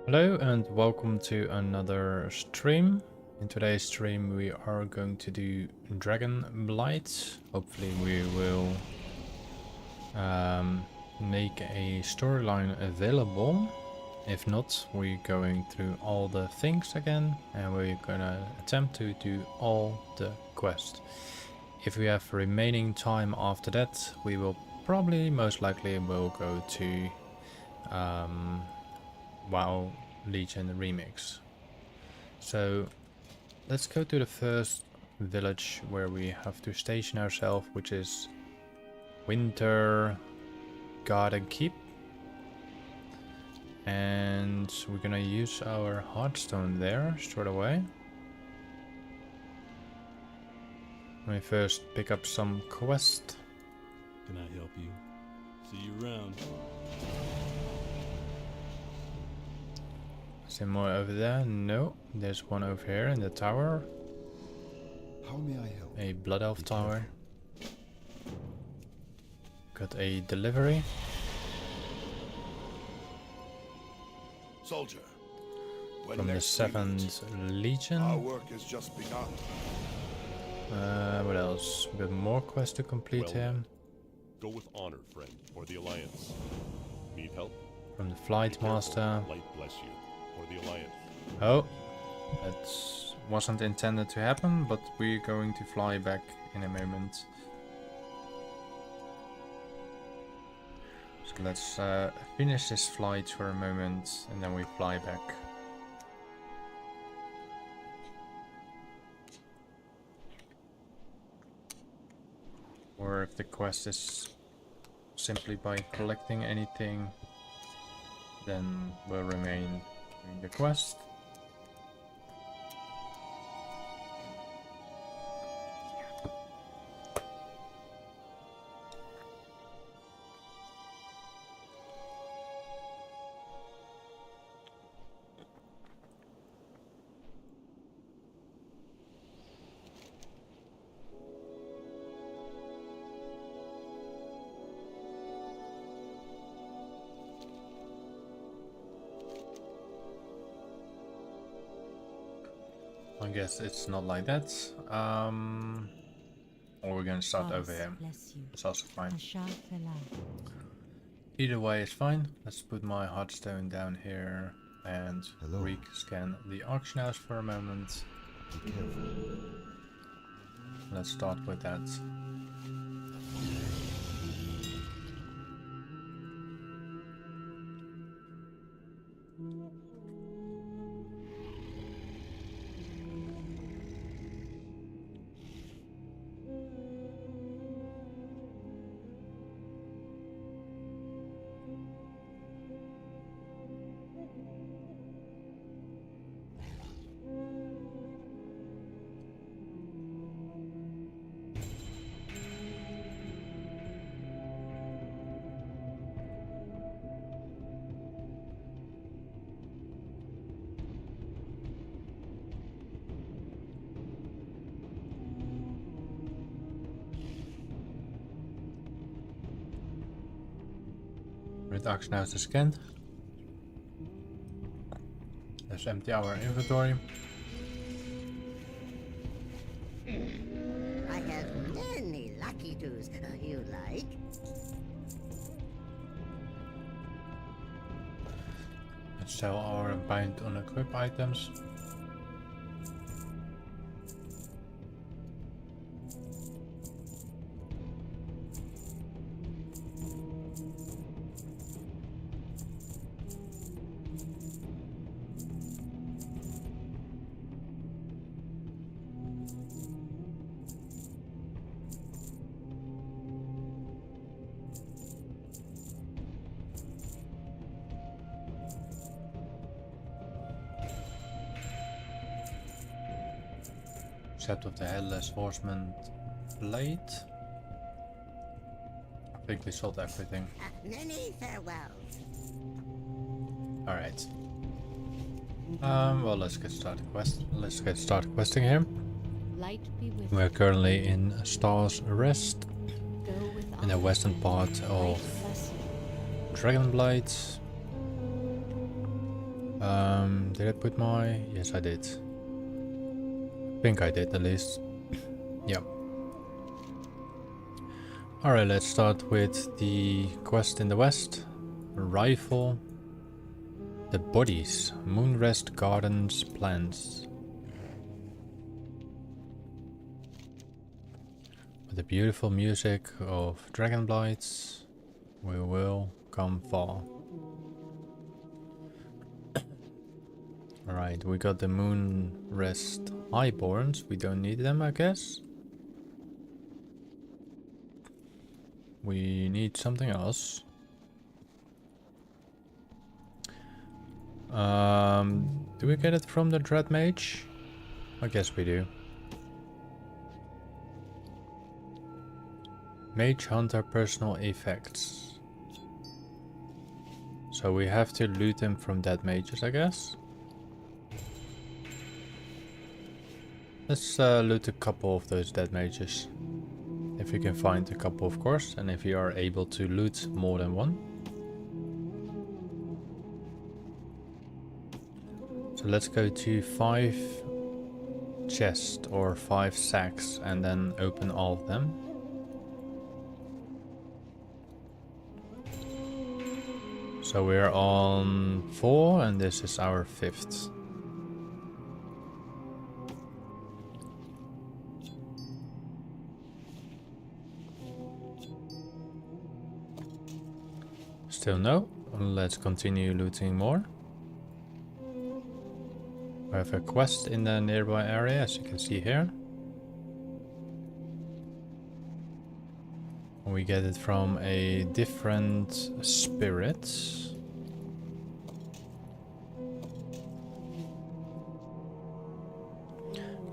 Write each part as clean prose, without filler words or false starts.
Hello and welcome to another stream. In today's stream we are going to do Dragonblight. Hopefully we will make a storyline available. If not, we're going through all the things again and we're gonna attempt to do all the quests. If we have remaining time after that, we will probably most likely will go to WoW Legion Remix. So let's go to the first village where we have to station ourselves, which is Winter Garden Keep. And we're gonna use our Hearthstone there straight away. Let me first pick up some quest. Can I help you? See you around. Is there more over there? No, there's one over here in the tower. How may I help? A Blood Elf tower. Got a delivery. Soldier. When From the next we 7th meet, Legion. our work has just begun. What else? We got more quests to complete here. Go with honor, friend, for the Alliance. Need help? From the Flight Master. Light bless you, for the Alliance. Oh, that wasn't intended to happen, but we're going to fly back in a moment. So let's finish this flight for a moment and then we fly back. Or if the quest is simply by collecting anything, then we'll remain doing the quest. I guess it's not like that. Or we're gonna start over here. It's also fine. Either way is fine. Let's put my Hearthstone down here and re-scan the auction house for a moment. Be careful. Let's start with that. With auction house is scanned. Let's empty our inventory. I have many lucky doos you like. Let's sell our bind on equip items. Except of the Headless Horseman blade. I think we sold everything. Many farewells. Alright. Well, let's get started questing here. Light be with We're currently in Star's Rest go with in the honor. western part of Light bless you. Dragonblight. Did I put my... Yes, I did. I think I did at least. Yep. Alright, let's start with the quest in the west. Rifle. The bodies. Moonrest Gardens plants. With the beautiful music of Dragonblight, we will come far. Alright, we got the Moonrest Highborns. We don't need them, I guess. We need something else. Do we get it from the Dread Mage? I guess we do. Mage Hunter personal effects. So we have to loot them from dead mages, I guess. Let's loot a couple of those dead mages. If we can find a couple, of course, and if we are able to loot more than one. So let's go to 5 chests or 5 sacks and then open all of them. So we're on 4 and this is our 5th. Still no. Let's continue looting more. We have a quest in the nearby area, as you can see here. We get it from a different spirit.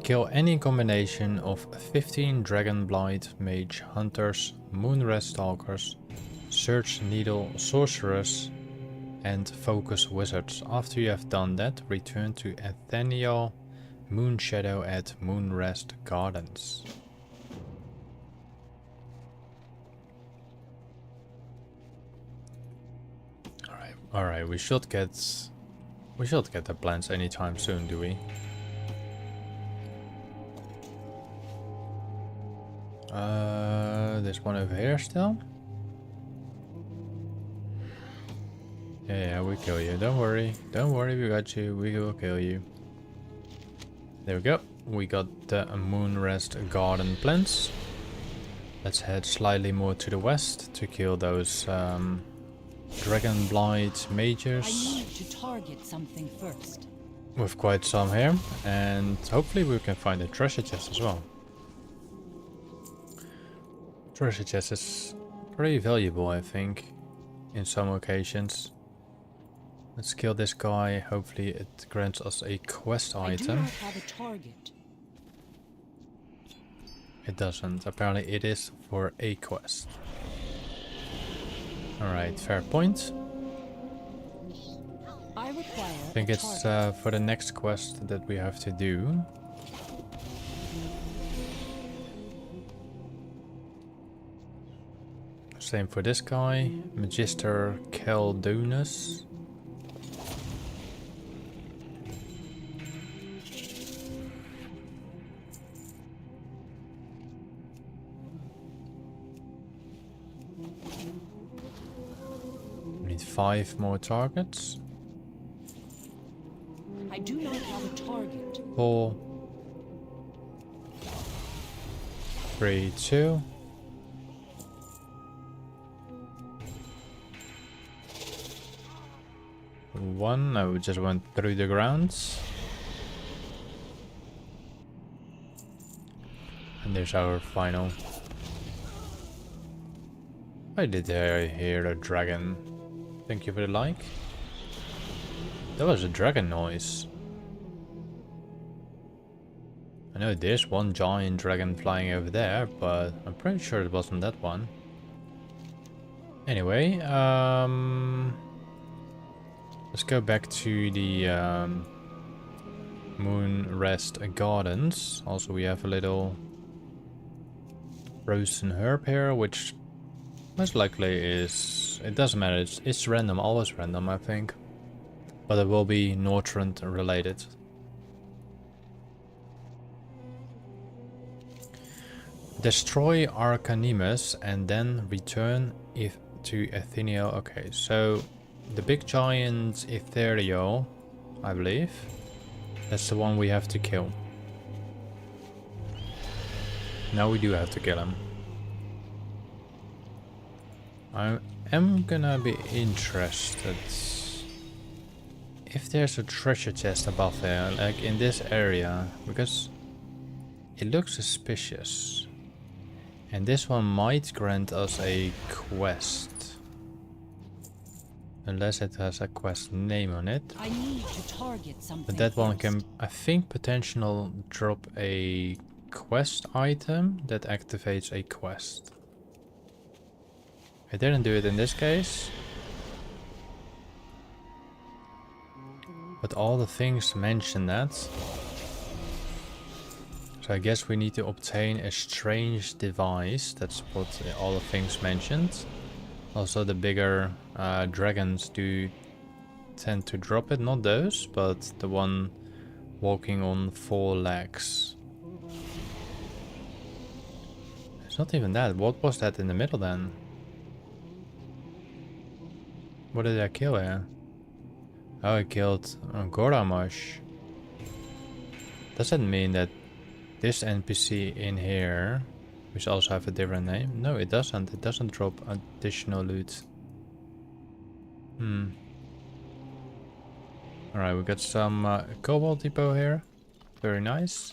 Kill any combination of 15 Dragonblight Mage Hunters, Moonrest Stalkers, Search Needle Sorcerers, and Focus Wizards. After you have done that, return to Atheniel Moonshadow at Moonrest Gardens. Alright, we should get the plants anytime soon, do we? There's one over here still. Yeah, we kill you. Don't worry. Don't worry, we got you. We will kill you. There we go. We got the Moonrest Garden plants. Let's head slightly more to the west to kill those Dragonblight mages. I need to target something first. With quite some here. And hopefully we can find a treasure chest as well. Treasure chest is pretty valuable, I think, in some occasions. Let's kill this guy. Hopefully it grants us a quest item. I do not have a target. It doesn't. Apparently it is for a quest. Alright, fair point. I require I think it's for the next quest that we have to do. Same for this guy, Magister Keldonus. We need 5 more targets. I do not have a target. 4, 3, 2. One, I just went through the grounds. And there's our final. Why did I hear a dragon? Thank you for the like. That was a dragon noise. I know there's one giant dragon flying over there, but I'm pretty sure it wasn't that one. Anyway, let's go back to the Moonrest Gardens. Also, we have a little frozen herb here, which most likely is... It doesn't matter, it's random, always random, I think. but it will be Northrend related. Destroy Arcanimus and then return if to Ethereal. Okay, so the big giant Ethereal, I believe, that's the one we have to kill. Now we do have to kill him. I am gonna be interested if there's a treasure chest above there, like in this area, because it looks suspicious. And this one might grant us a quest. Unless it has a quest name on it. I need to target something. But that one can, first. I think, potentially drop a quest item that activates a quest. I didn't do it in this case. But all the things mention that. So I guess we need to obtain a strange device. That's what all the things mentioned. Also the bigger dragons do tend to drop it. Not those, but the one walking on 4 legs. It's not even that. What was that in the middle then? What did I kill here? Oh, I killed Goramosh. Does that mean that this NPC in here, which also have a different name? No, it doesn't. It doesn't drop additional loot. Alright, we got some cobalt depot here. Very nice.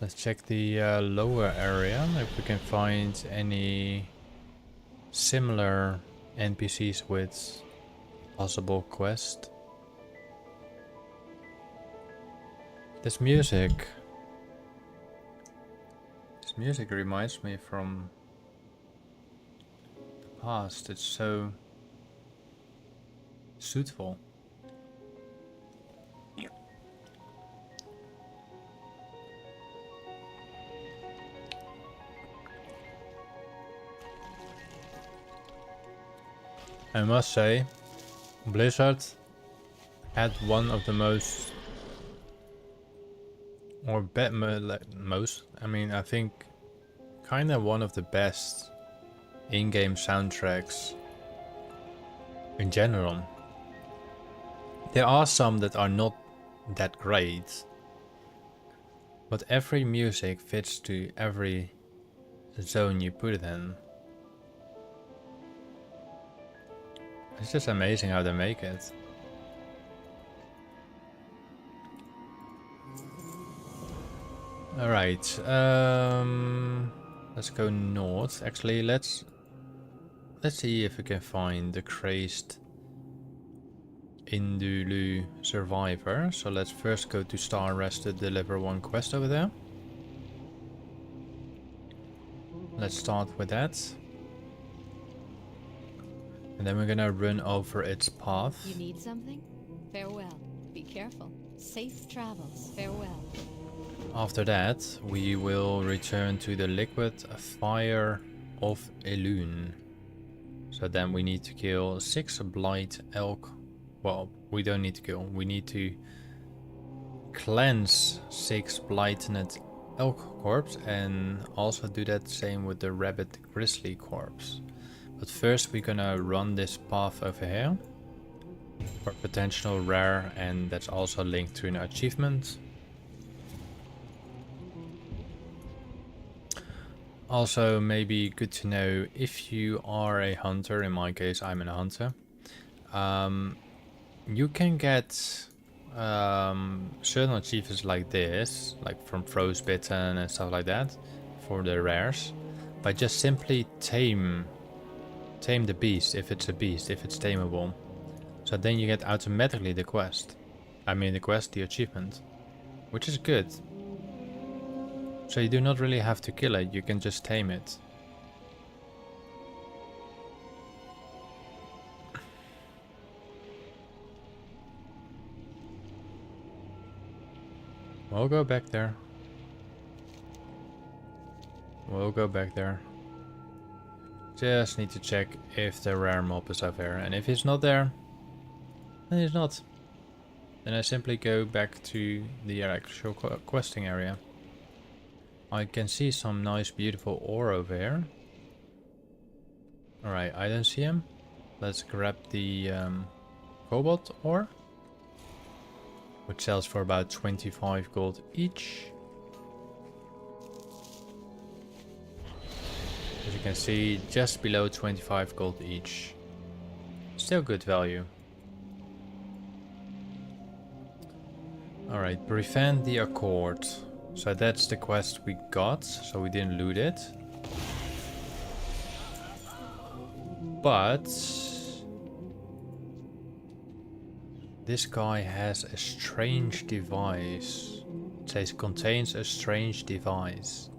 Let's check the lower area if we can find any similar NPCs with possible quest. This music reminds me from the past. It's so soothful. I must say, Blizzard had one of the most, or most, I mean, I think kind of one of the best in-game soundtracks in general. There are some that are not that great, but every music fits to every zone you put it in. It's just amazing how they make it. Alright, let's go north. Actually, let's see if we can find the crazed Indulu survivor. So let's first go to Star Rest to deliver one quest over there. Let's start with that. And then we're gonna run over its path. You need something? Farewell. Be careful. Safe travels. Farewell. After that, we will return to the liquid fire of Elune. So then we need to kill 6 blight elk. Well, we don't need to kill. We need to cleanse 6 blighted elk corpse and also do that same with the rabbit grizzly corpse. But first we're gonna run this path over here for potential rare, and that's also linked to an achievement. Also, maybe good to know if you are a hunter. In my case, I'm a hunter. You can get certain achievements like this, like from Frostbitten and stuff like that, for the rares, by just simply tame the beast, if it's a beast, if it's tameable. So then you get automatically the quest. I mean the achievement, which is good. So you do not really have to kill it, you can just tame it. We'll go back there. We'll go back there. Just need to check if the rare mob is up here. And if it's not there, And it's not. Then I simply go back to the actual questing area. I can see some nice beautiful ore over here. Alright, I don't see him. Let's grab the cobalt ore, which sells for about 25 gold each. As you can see, just below 25 gold each. Still good value. Alright, prevent the Accord. So that's the quest we got, so we didn't loot it. But this guy has a strange device. It says contains a strange device.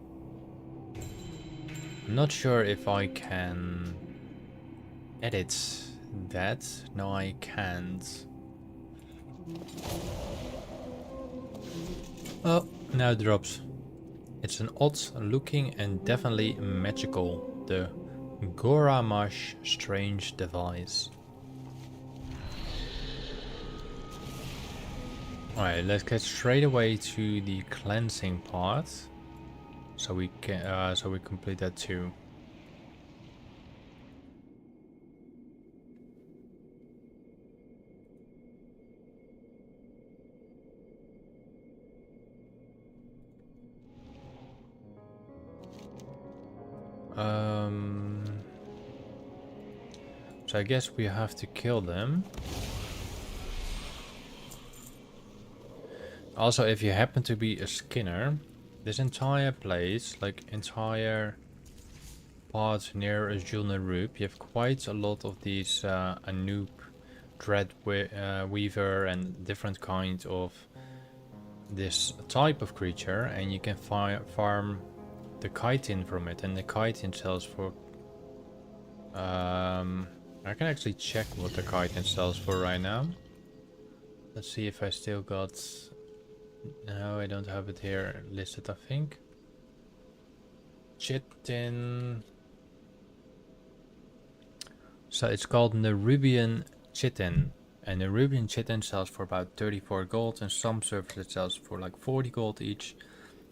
I'm not sure if I can edit that. No, I can't. Oh, now it drops. It's an odd looking and definitely magical. The Goramash strange device. Alright, let's get straight away to the cleansing part. So we can we complete that too. So I guess we have to kill them. Also, if you happen to be a Skinner, this entire place, like entire part near Julnarup, you have quite a lot of these Anoop, Dreadweaver and different kinds of this type of creature, and you can farm the chitin from it, and the chitin sells for I can actually check what the chitin sells for right now. Let's see if I still got... No, I don't have it here listed, I think. Chitin. So it's called Nerubian Chitin, and Nerubian Chitin sells for about 34 gold, and some servers it sells for like 40 gold each,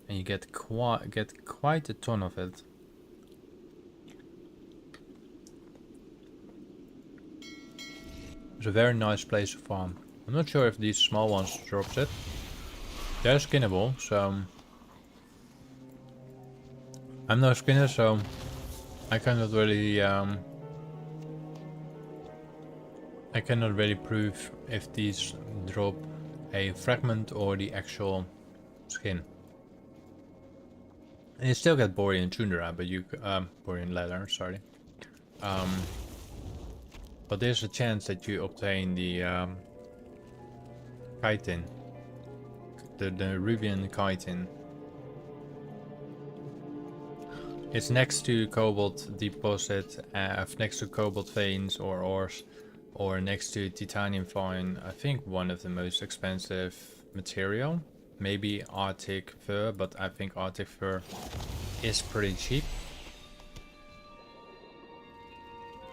and you get quite a ton of it. It's a very nice place to farm. I'm not sure if these small ones drops it. They're skinnable, so I'm no skinner, so I cannot really prove if these drop a fragment or the actual skin. And you still get borean tundra, but you borean leather, sorry. But there's a chance that you obtain the chitin, the Nerubian chitin. It's next to cobalt deposit, next to cobalt veins or ores, or next to titanium vein. I think one of the most expensive material. Maybe Arctic fur, but I think Arctic fur is pretty cheap.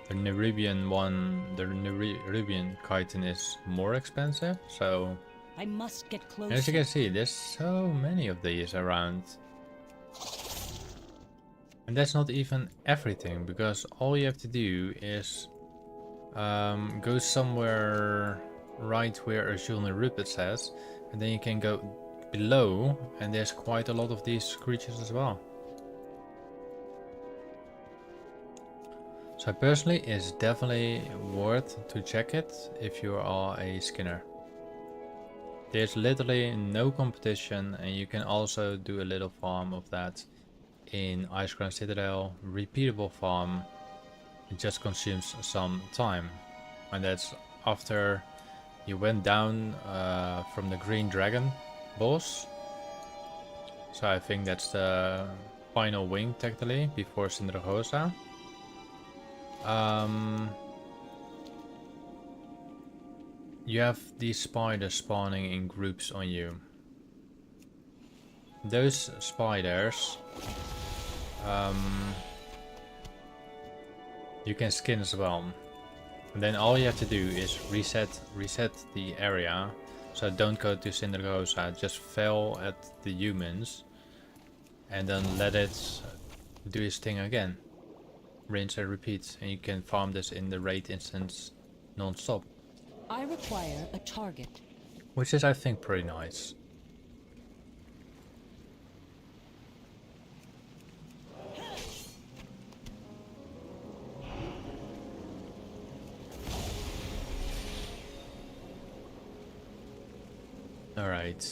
The Nerubian one, the Nerubian chitin is more expensive, so I must get closer. as you can see, there's so many of these around. And that's not even everything, because all you have to do is go somewhere right where Julnarup it says, and then you can go below, and there's quite a lot of these creatures as well. So personally, it's definitely worth to check it if you are a Skinner. There's literally no competition, and you can also do a little farm of that in Ice Crown Citadel. Repeatable farm. It just consumes some time, and that's after you went down from the Green Dragon boss. So I think that's the final wing technically before Sindragosa. You have these spiders spawning in groups on you. Those spiders you can skin as well. And then all you have to do is reset the area. So don't go to Cinderosa, just fail at the humans. And then let it do its thing again. Rinse and repeat. And you can farm this in the raid instance non-stop. I require a target. Which is, I think, pretty nice. Alright.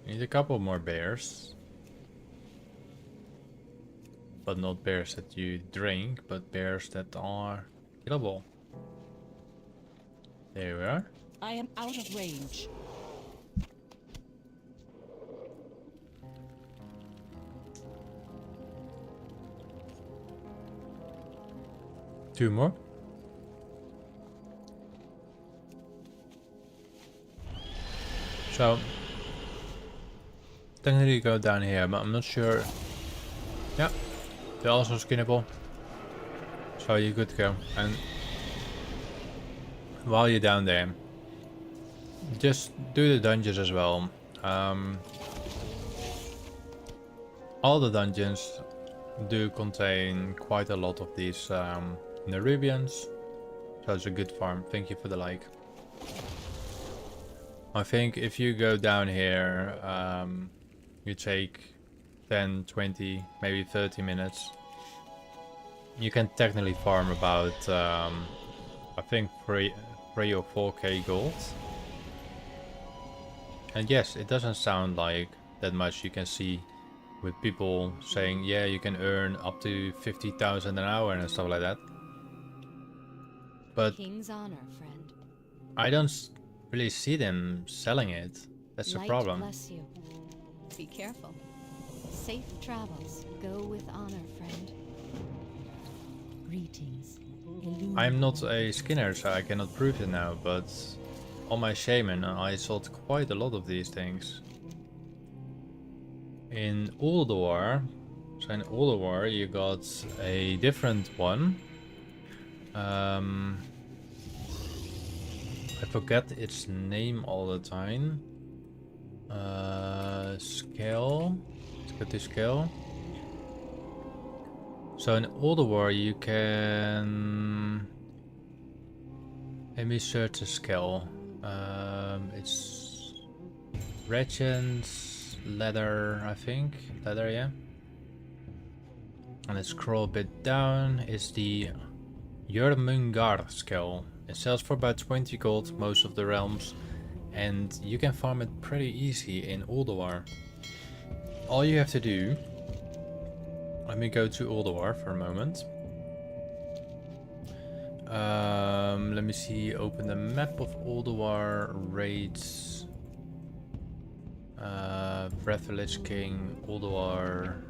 Need a couple more bears. But not bears that you drink, but bears that are killable. There we are. I am out of range. Two more. So, technically go down here, but I'm not sure. Yeah, they're also skinnable. So you're good to go. And while you're down there, just do the dungeons as well. All the dungeons do contain quite a lot of these Nerubians. So it's a good farm. Thank you for the like. I think if you go down here, you take 10, 20, maybe 30 minutes. You can technically farm about, I think 3 or 4k gold. And yes, it doesn't sound like that much. You can see with people saying, yeah, you can earn up to 50,000 an hour and stuff like that. But King's honor, friend. I don't really see them selling it. That's the Light problem. bless you. Be careful. Safe travels. Go with honor, friend. Greetings. I'm not a skinner, so I cannot prove it now, but on my shaman I sold quite a lot of these things. In Ulduar, so in Ulduar you got a different one. I forget its name all the time. Scale. Let's go to scale. So in Ulduar you can... Let me search the scale. It's Regents, leather, I think. Leather, yeah. And let's scroll a bit down. It's the Jormungar scale. It sells for about 20 gold most of the realms. And you can farm it pretty easy in Ulduar. All you have to do... Let me go to Ulduar for a moment. Let me see, open the map of Ulduar, raids, Breath of Lich King, Ulduar.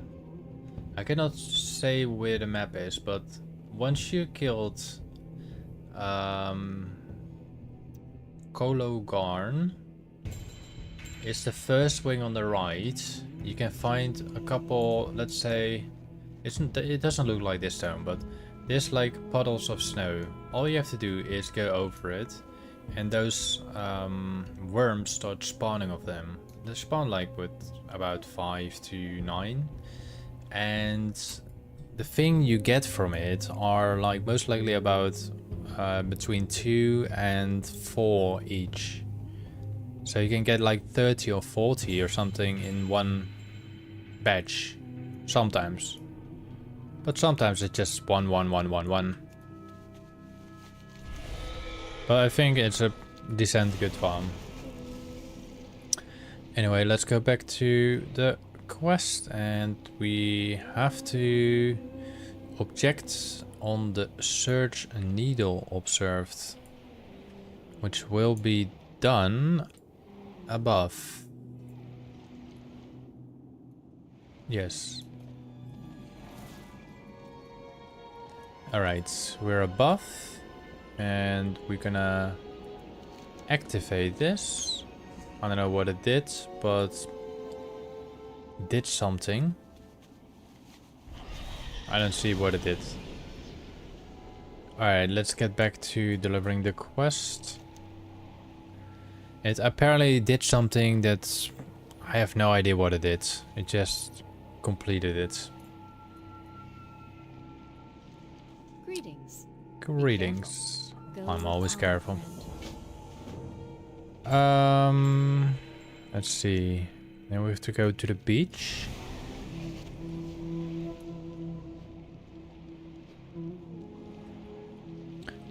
I cannot say where the map is, but once you killed Kologarn, it's the first wing on the right. You can find a couple, let's say, it doesn't look like this stone, but there's like puddles of snow. All you have to do is go over it, and those worms start spawning of them. They spawn like with about 5 to 9, and the thing you get from it are like most likely about between 2 and 4 each. So you can get like 30 or 40 or something in one batch, sometimes. But sometimes it's just 1, 1, 1, 1, 1. But I think it's a decent good farm. Anyway, let's go back to the quest, and we have to object on the search needle observed, which will be done above. Yes. Alright, we're above, and we're gonna activate this. I don't know what it did, but it did something. I don't see what it did. Alright, let's get back to delivering the quest. It apparently did something that I have no idea what it did. It just completed it. Greetings. Greetings. Go I'm with always honor, careful. friend. Let's see. Now we have to go to the beach.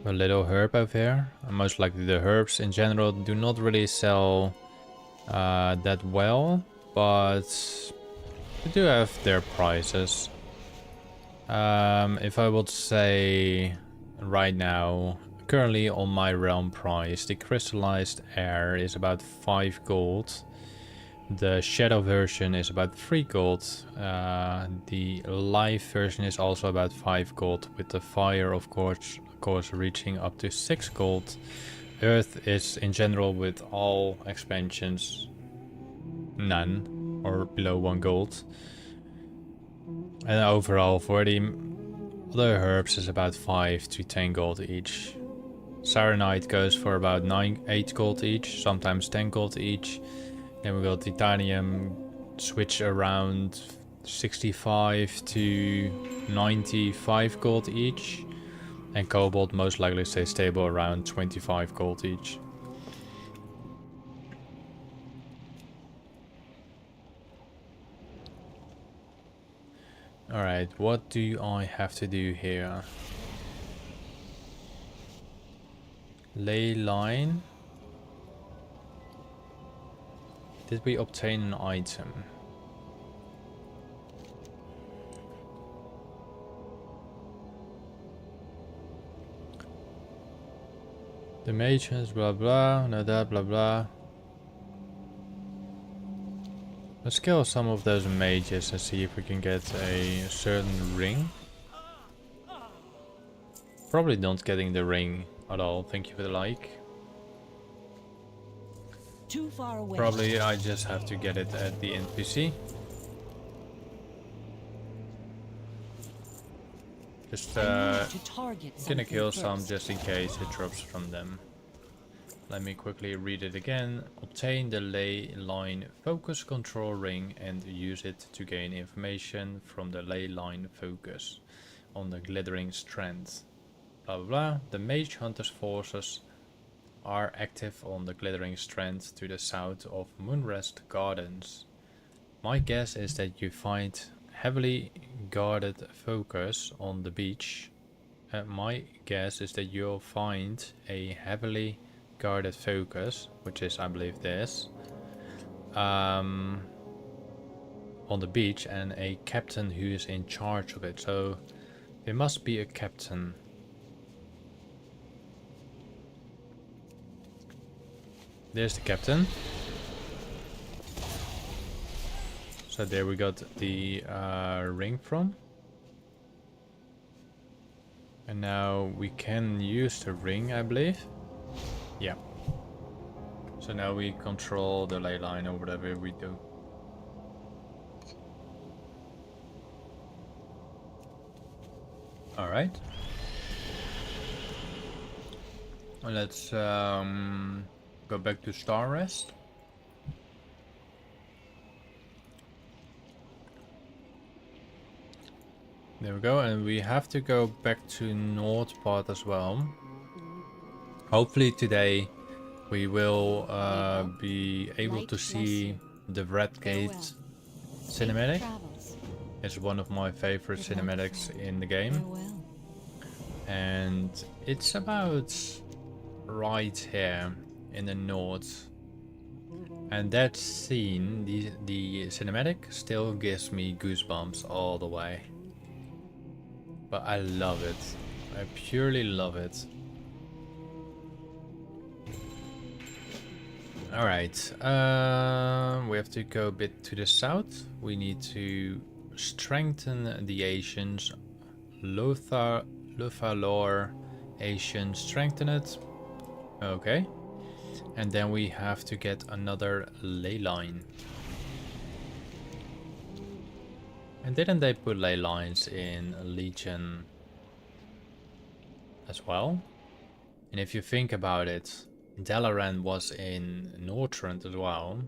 A little herb over here. And most likely the herbs in general do not really sell that well, but they do have their prices. If I would say right now, currently on my realm price, the crystallized air is about 5 gold. The shadow version is about 3 gold. The live version is also about 5 gold, with the fire of course reaching up to 6 gold. Earth is in general with all expansions none or below 1 gold. And overall for the other herbs is about 5 to 10 gold each. Saronite goes for about 8 gold each, sometimes 10 gold each. Then we got titanium switch around 65 to 95 gold each. And cobalt most likely stay stable around 25 gold each. Alright, what do I have to do here? Ley line. Did we obtain an item? The mages, blah blah, no that, blah blah. Let's kill some of those mages and see if we can get a certain ring. Probably not getting the ring at all, thank you for the like. Too far away. Probably I just have to get it at the NPC. Just gonna kill some just in case it drops from them. Let me quickly read it again. Obtain the ley line focus control ring and use it to gain information from the ley line focus on the glittering strand. Blah blah blah. The mage hunter's forces are active on the glittering strand to the south of Moonrest Gardens. My guess is that you find heavily guarded focus on the beach. My guess is that you'll find a heavily guarded focus, which is I believe this, on the beach, and a captain who is in charge of it. So there must be a captain. There's the captain. So there we got the ring from. And now we can use the ring, I believe. Yeah. So now we control the ley line or whatever we do. Alright. Let's go back to Star Rest. There we go, and we have to go back to North part as well. Hopefully today we will be able to see the Red Gate cinematic. It's one of my favorite cinematics in the game. And it's about right here in the north. And that scene, the cinematic, still gives me goosebumps all the way. But I love it. I purely love it. Alright, we have to go a bit to the south. We need to strengthen the Asians. Lothalor Asian, strengthen it. Okay. And then we have to get another ley line. And didn't they put ley lines in Legion as well. And if you think about it, Dalaran was in Northrend as well,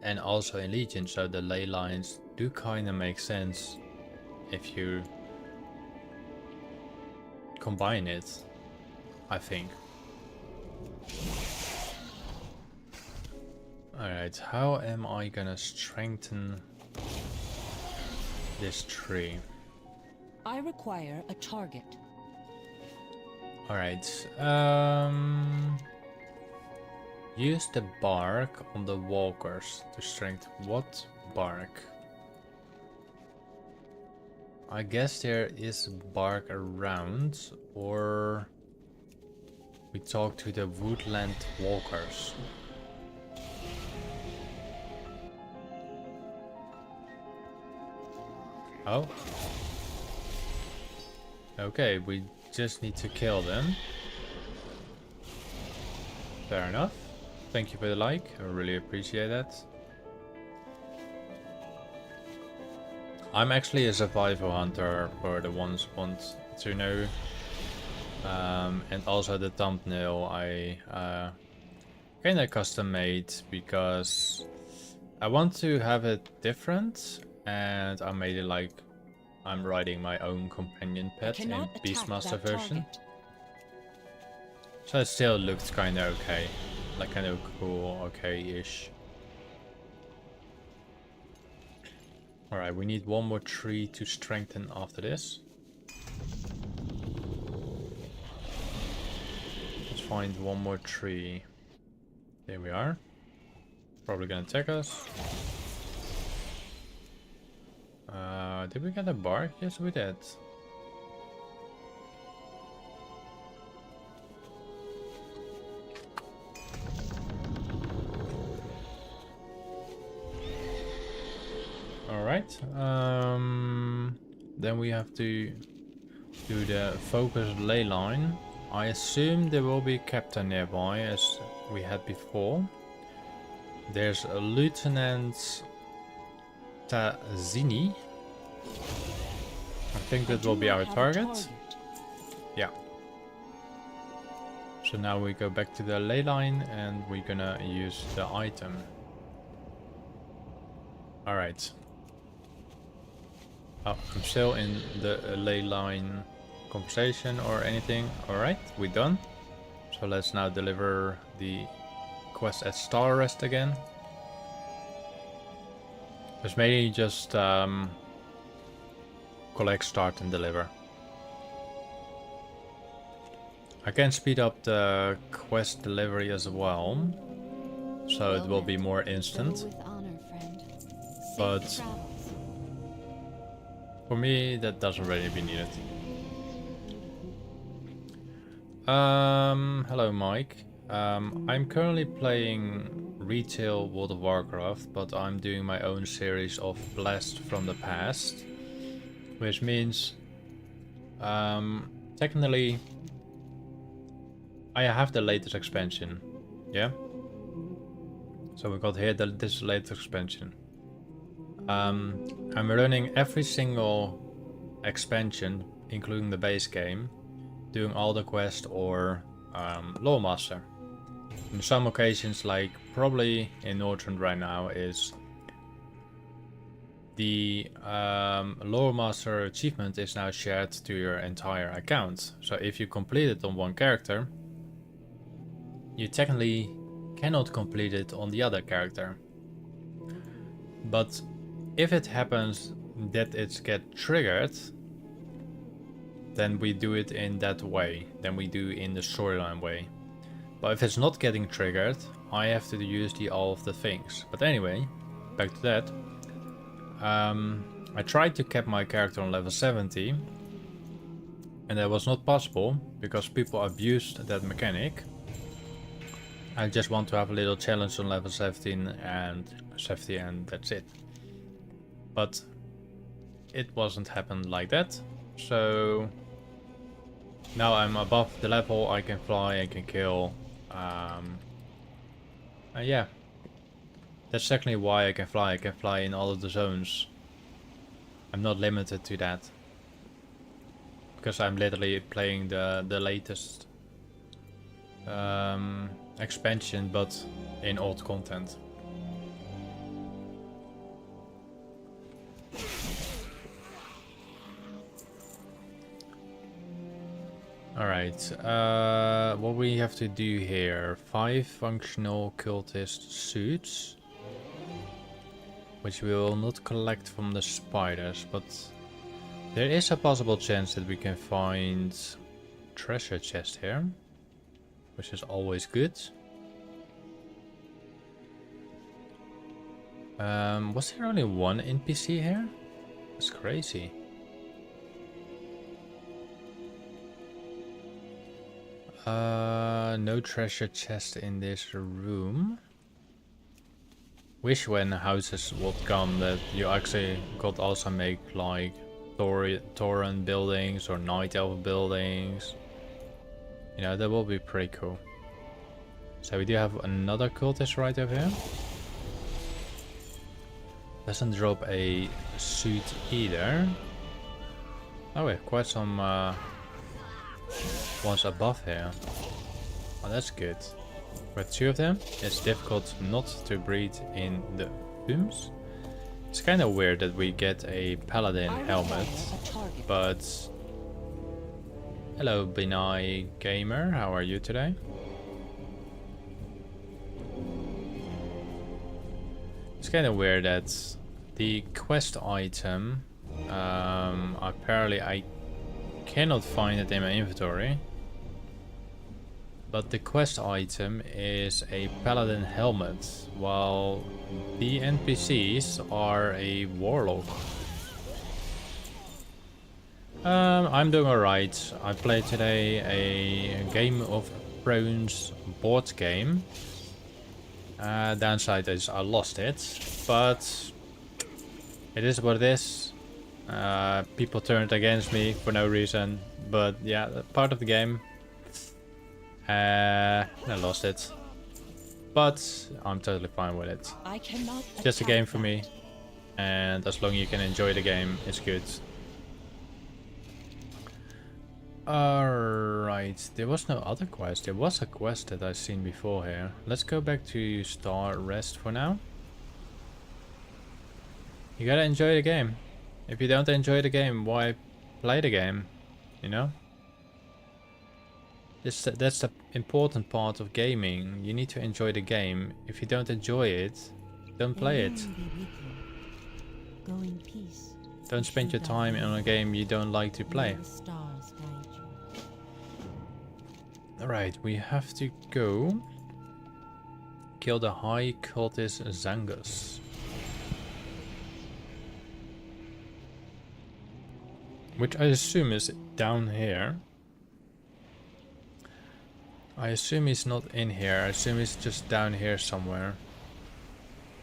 and also in Legion, so the ley lines do kind of make sense if you combine it, I think. Alright, how am I gonna strengthen this tree? I require a target. Alright, use the bark on the walkers to strengthen what bark? I guess there is bark around, or we talk to the woodland walkers. Oh. Okay, we just need to kill them. Fair enough. Thank you for the like, I really appreciate that. I'm actually a survival hunter, for the ones who want to know. And also the thumbnail I kinda custom made because I want to have it different, and I made it like I'm riding my own companion pet in Beastmaster version. So it still looks kinda okay. Like kind of cool, okay-ish. Alright, we need one more tree to strengthen after this. Let's find one more tree. There we are. Probably gonna attack us. Did we get a bark? Yes, we did. Alright, then we have to do the focused ley line. I assume there will be a captain nearby as we had before. There's a Lieutenant Tazini. I think that will be our target. Yeah. So now we go back to the ley line and we're gonna use the item. Alright. Oh, I'm still in the ley line conversation or anything. Alright, we're done. So let's now deliver the quest at Star Rest again. It's mainly just collect, start and deliver. I can speed up the quest delivery as well, so it will be more instant. But for me, that doesn't really be needed. Hello Mike. I'm currently playing retail World of Warcraft, but I'm doing my own series of Blast from the Past, which means technically I have the latest expansion, yeah? So we got here this latest expansion. I'm running every single expansion, including the base game, doing all the quests or Loremaster. In some occasions, like probably in Northrend right now, is the Loremaster achievement is now shared to your entire account. So if you complete it on one character, you technically cannot complete it on the other character. But if it happens that it gets triggered, then we do it in that way. Then we do in the storyline way. But if it's not getting triggered, I have to use all of the things. But anyway, back to that. I tried to keep my character on level 70, and that was not possible because people abused that mechanic. I just want to have a little challenge on level 17 and 70 and that's it. But it wasn't happen like that. So now I'm above the level, I can fly, I can kill. Yeah, that's technically why I can fly. I can fly in all of the zones. I'm not limited to that. because I'm literally playing the latest expansion, but in old content. Alright, what we have to do here, 5 functional cultist suits, which we will not collect from the spiders, but there is a possible chance that we can find treasure chest here, which is always good. Was there only one NPC here? That's crazy. No treasure chest in this room. Wish when houses would come that you actually could also make like Tauren buildings or Night Elf buildings. You know, that will be pretty cool. So we do have another cultist right over here. Doesn't drop a suit either. Oh, we have quite some ones above here. Oh, that's good. With 2 of them, it's difficult not to breathe in the booms. It's kind of weird that we get a paladin helmet, but hello Benai Gamer, how are you today? It's kind of weird that the quest item, apparently I cannot find it in my inventory, but the quest item is a paladin helmet, while the NPCs are a warlock. I'm doing alright. I played today a Game of Thrones board game. Downside is I lost it, but it is what it is. People turned against me for no reason, but yeah, part of the game. I lost it, but I'm totally fine with it. I cannot Just a game for that. me, and as long as you can enjoy the game, it's good. Alright, there was no other quest. There was a quest that I've seen before here. Let's go back to Star Rest for now. You gotta enjoy the game. If you don't enjoy the game, why play the game? You know? That's the important part of gaming. You need to enjoy the game. If you don't enjoy it, don't play it. Go in peace. Don't spend your time on a game you don't like to play. Alright, we have to go kill the high cultist Zangus. Which I assume is down here. I assume he's not in here. I assume he's just down here somewhere.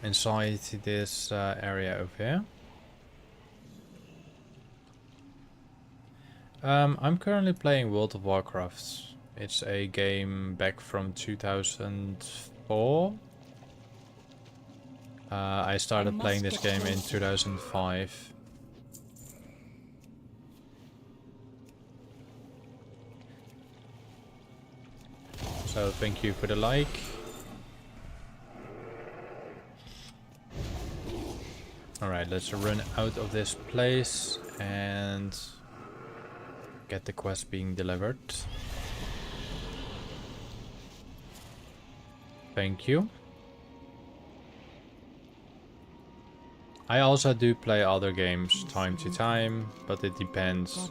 Inside this area over here. I'm currently playing World of Warcraft. It's a game back from 2004. I started playing this game in 2005. So thank you for the like. Alright, let's run out of this place and get the quest being delivered. Thank you. I also do play other games time to time, but it depends.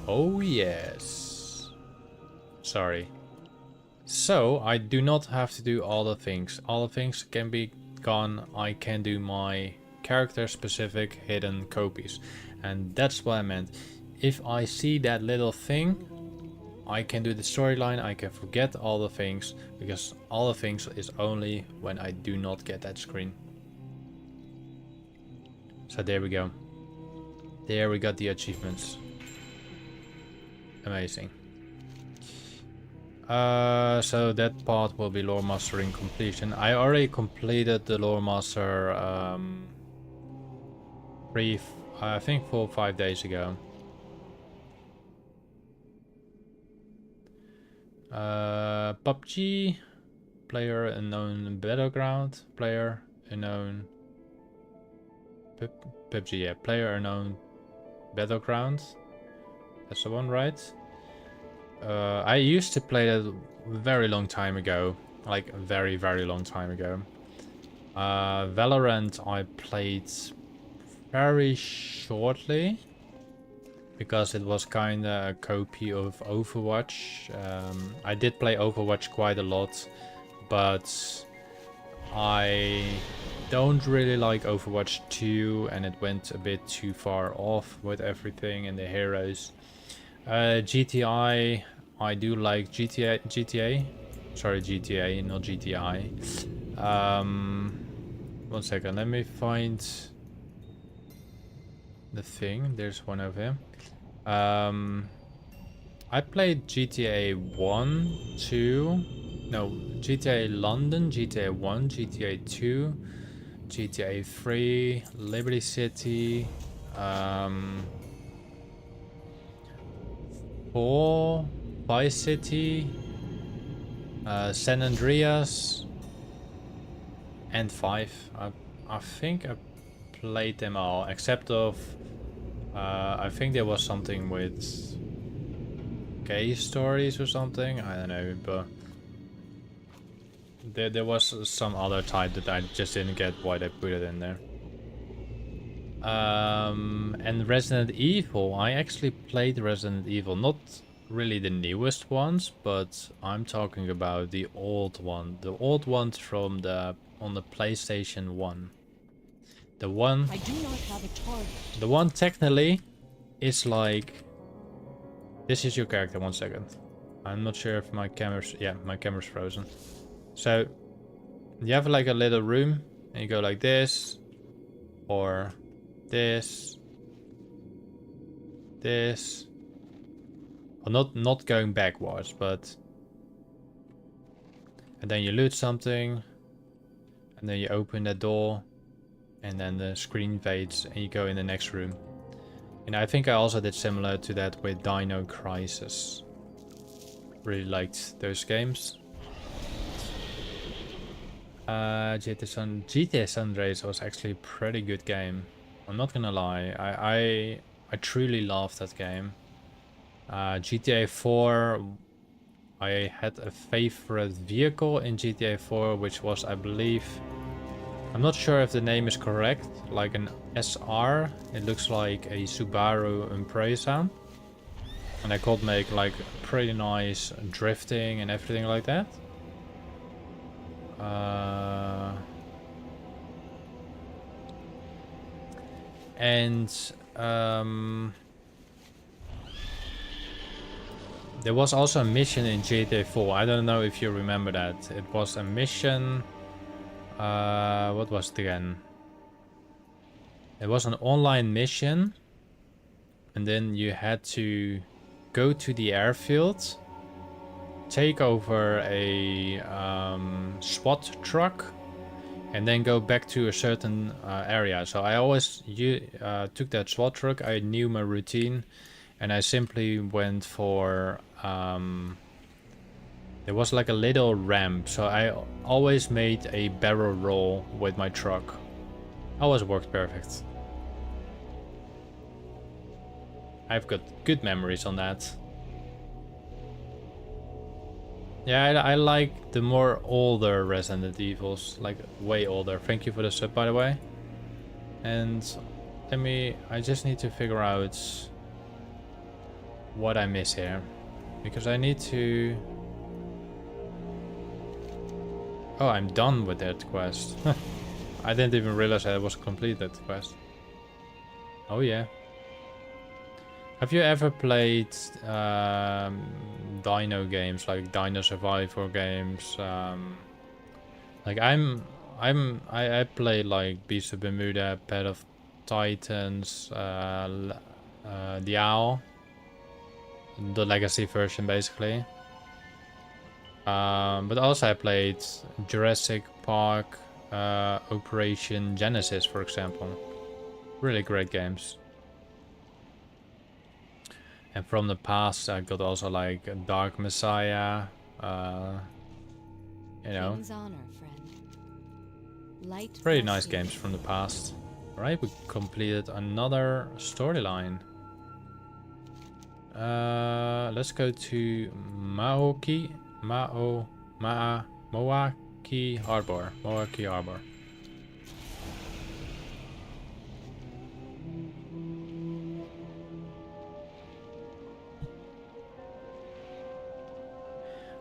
Oh yes. Sorry. So, I do not have to do all the things. All the things can be gone. I can do my character specific hidden copies. And that's what I meant. If I see that little thing, I can do the storyline. I can forget all the things, because all the things is only when I do not get that screen. So there we go. There we got the achievements. Amazing. So that part will be lore mastering completion. I already completed the lore master I think 4 or 5 days ago. PUBG, player unknown battleground, player unknown. PUBG, yeah, player unknown battleground. That's the one, right? I used to play that a very long time ago, like a very, very long time ago. Valorant I played very shortly because it was kind of a copy of Overwatch. I did play Overwatch quite a lot, but I don't really like Overwatch 2, and it went a bit too far off with everything and the heroes. GTI, I do like GTA. Sorry, GTA, not GTI. 1 second, let me find the thing. There's one over here. I played GTA 1, 2, no, GTA London, GTA 1, GTA 2, GTA 3, Liberty City, 4, Vice City, San Andreas, and 5. I think I played them all, except of I think there was something with gay stories or something. I don't know, but there was some other type that I just didn't get why they put it in there. And Resident Evil, I actually played Resident Evil, not really the newest ones, but I'm talking about the old ones from on the PlayStation 1. The one I do not have a target. The one technically is like, this is your character. 1 second. I'm not sure if my camera's, yeah, my camera's frozen. So you have like a little room and you go like this, or this, or not going backwards, but, and then you loot something, and then you open that door, and then the screen fades and you go in the next room. And I think I also did similar to that with Dino Crisis. Really liked those games. GTA San Andreas was actually a pretty good game. I'm not gonna lie, I truly loved that game. GTA 4, I had a favorite vehicle in GTA 4, which was, I believe, I'm not sure if the name is correct, like an SR. It looks like a Subaru Impreza. And I could make like pretty nice drifting and everything like that. There was also a mission in GTA 4. I don't know if you remember that. It was a mission. What was it again? It was an online mission, and then you had to go to the airfield, take over a SWAT truck, and then go back to a certain area. So I always took that SWAT truck. I knew my routine, and I simply went for there was like a little ramp, so I always made a barrel roll with my truck. Always worked perfect. I've got good memories on that. Yeah, I like the more older Resident Evils, like way older. Thank you for the sub, by the way. And I just need to figure out what I miss here, because I need to. Oh, I'm done with that quest. I didn't even realize I was completed that quest. Oh yeah. Have you ever played dino games, like Dino Survivor games? Like I play like Beast of Bermuda, Pet of Titans, the Owl, the legacy version basically. But also I played Jurassic Park, Operation Genesis, for example. Really great games. And from the past I got also like Dark Messiah, You know, King's honor, friend. Light pretty bless nice you. games from the past. Alright, we completed another storyline. Let's go to Moaki Harbor. Moaki Harbor.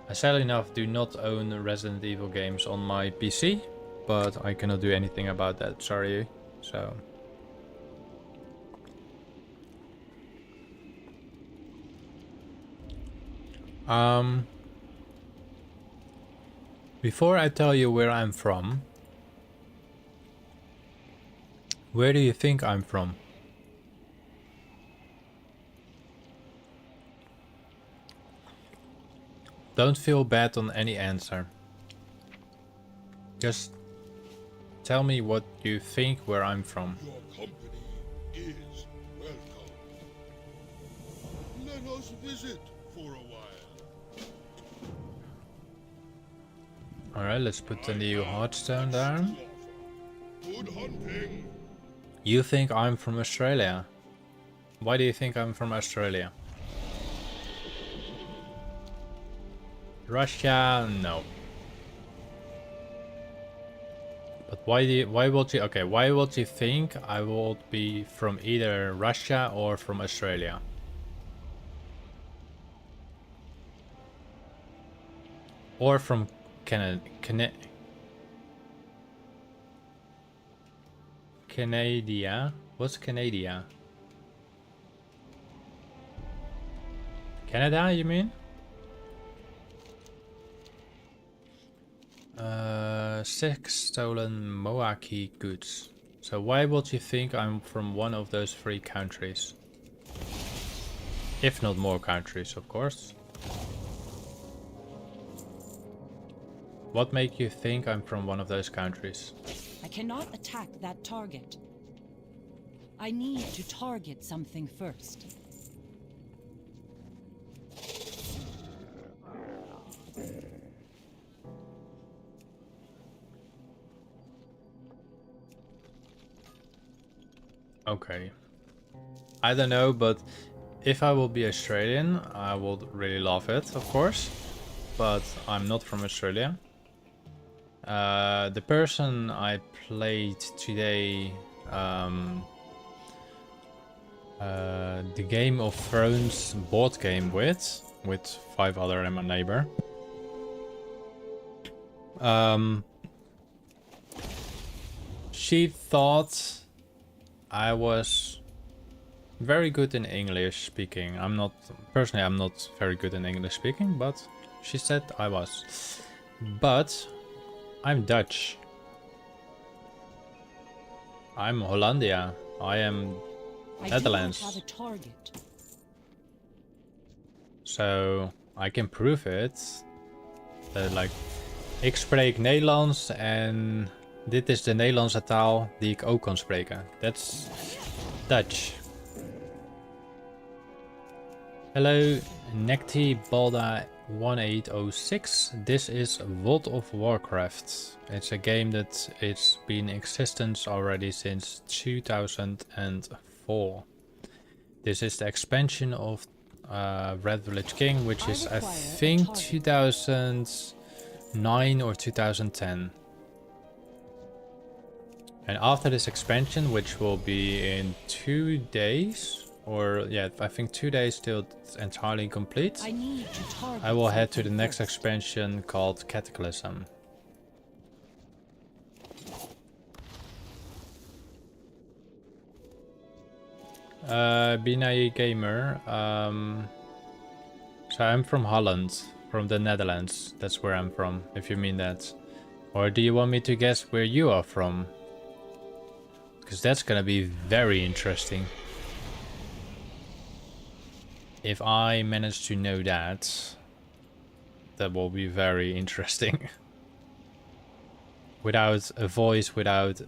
I sadly enough do not own Resident Evil games on my PC, but I cannot do anything about that, sorry. So before I tell you where I'm from, where do you think I'm from? Don't feel bad on any answer. Just tell me what you think where I'm from. Your company is welcome. Let us visit for a while. Alright, let's put the new Hearthstone down. Good hunting. You think I'm from Australia? Why do you think I'm from Australia? Russia, no. But why would you think I would be from either Russia or from Australia? Or from Canada? What's Canada? Canada, you mean? 6 stolen Moaki goods. So why would you think I'm from one of those 3 countries? If not more countries, of course. What make you think I'm from one of those countries? I cannot attack that target. I need to target something first. Okay. I don't know, but if I will be Australian, I would really love it, of course. But I'm not from Australia. The person I played today, the Game of Thrones board game with 5 other and my neighbor. She thought I was very good in English speaking. I'm not very good in English speaking, but she said I was. But I'm Dutch. I'm Hollandia. I am Netherlands. I do not have a target. So I can prove it. Like, ik spreek Nederlands en dit is de Nederlandse taal die ik ook kan spreken. That's Dutch. Hello, Necti Balda 1806. This is World of Warcraft. It's a game that it's been in existence already since 2004. This is the expansion of Red Village King, which is I think 2009 or 2010. And after this expansion, which will be in 2 days, or yeah, I think 2 days till it's entirely complete, I will head to the next expansion called Cataclysm. Binay Gamer. So I'm from Holland, from the Netherlands. That's where I'm from, if you mean that. Or do you want me to guess where you are from? Because that's gonna be very interesting. If I manage to know that, that will be very interesting. Without a voice, without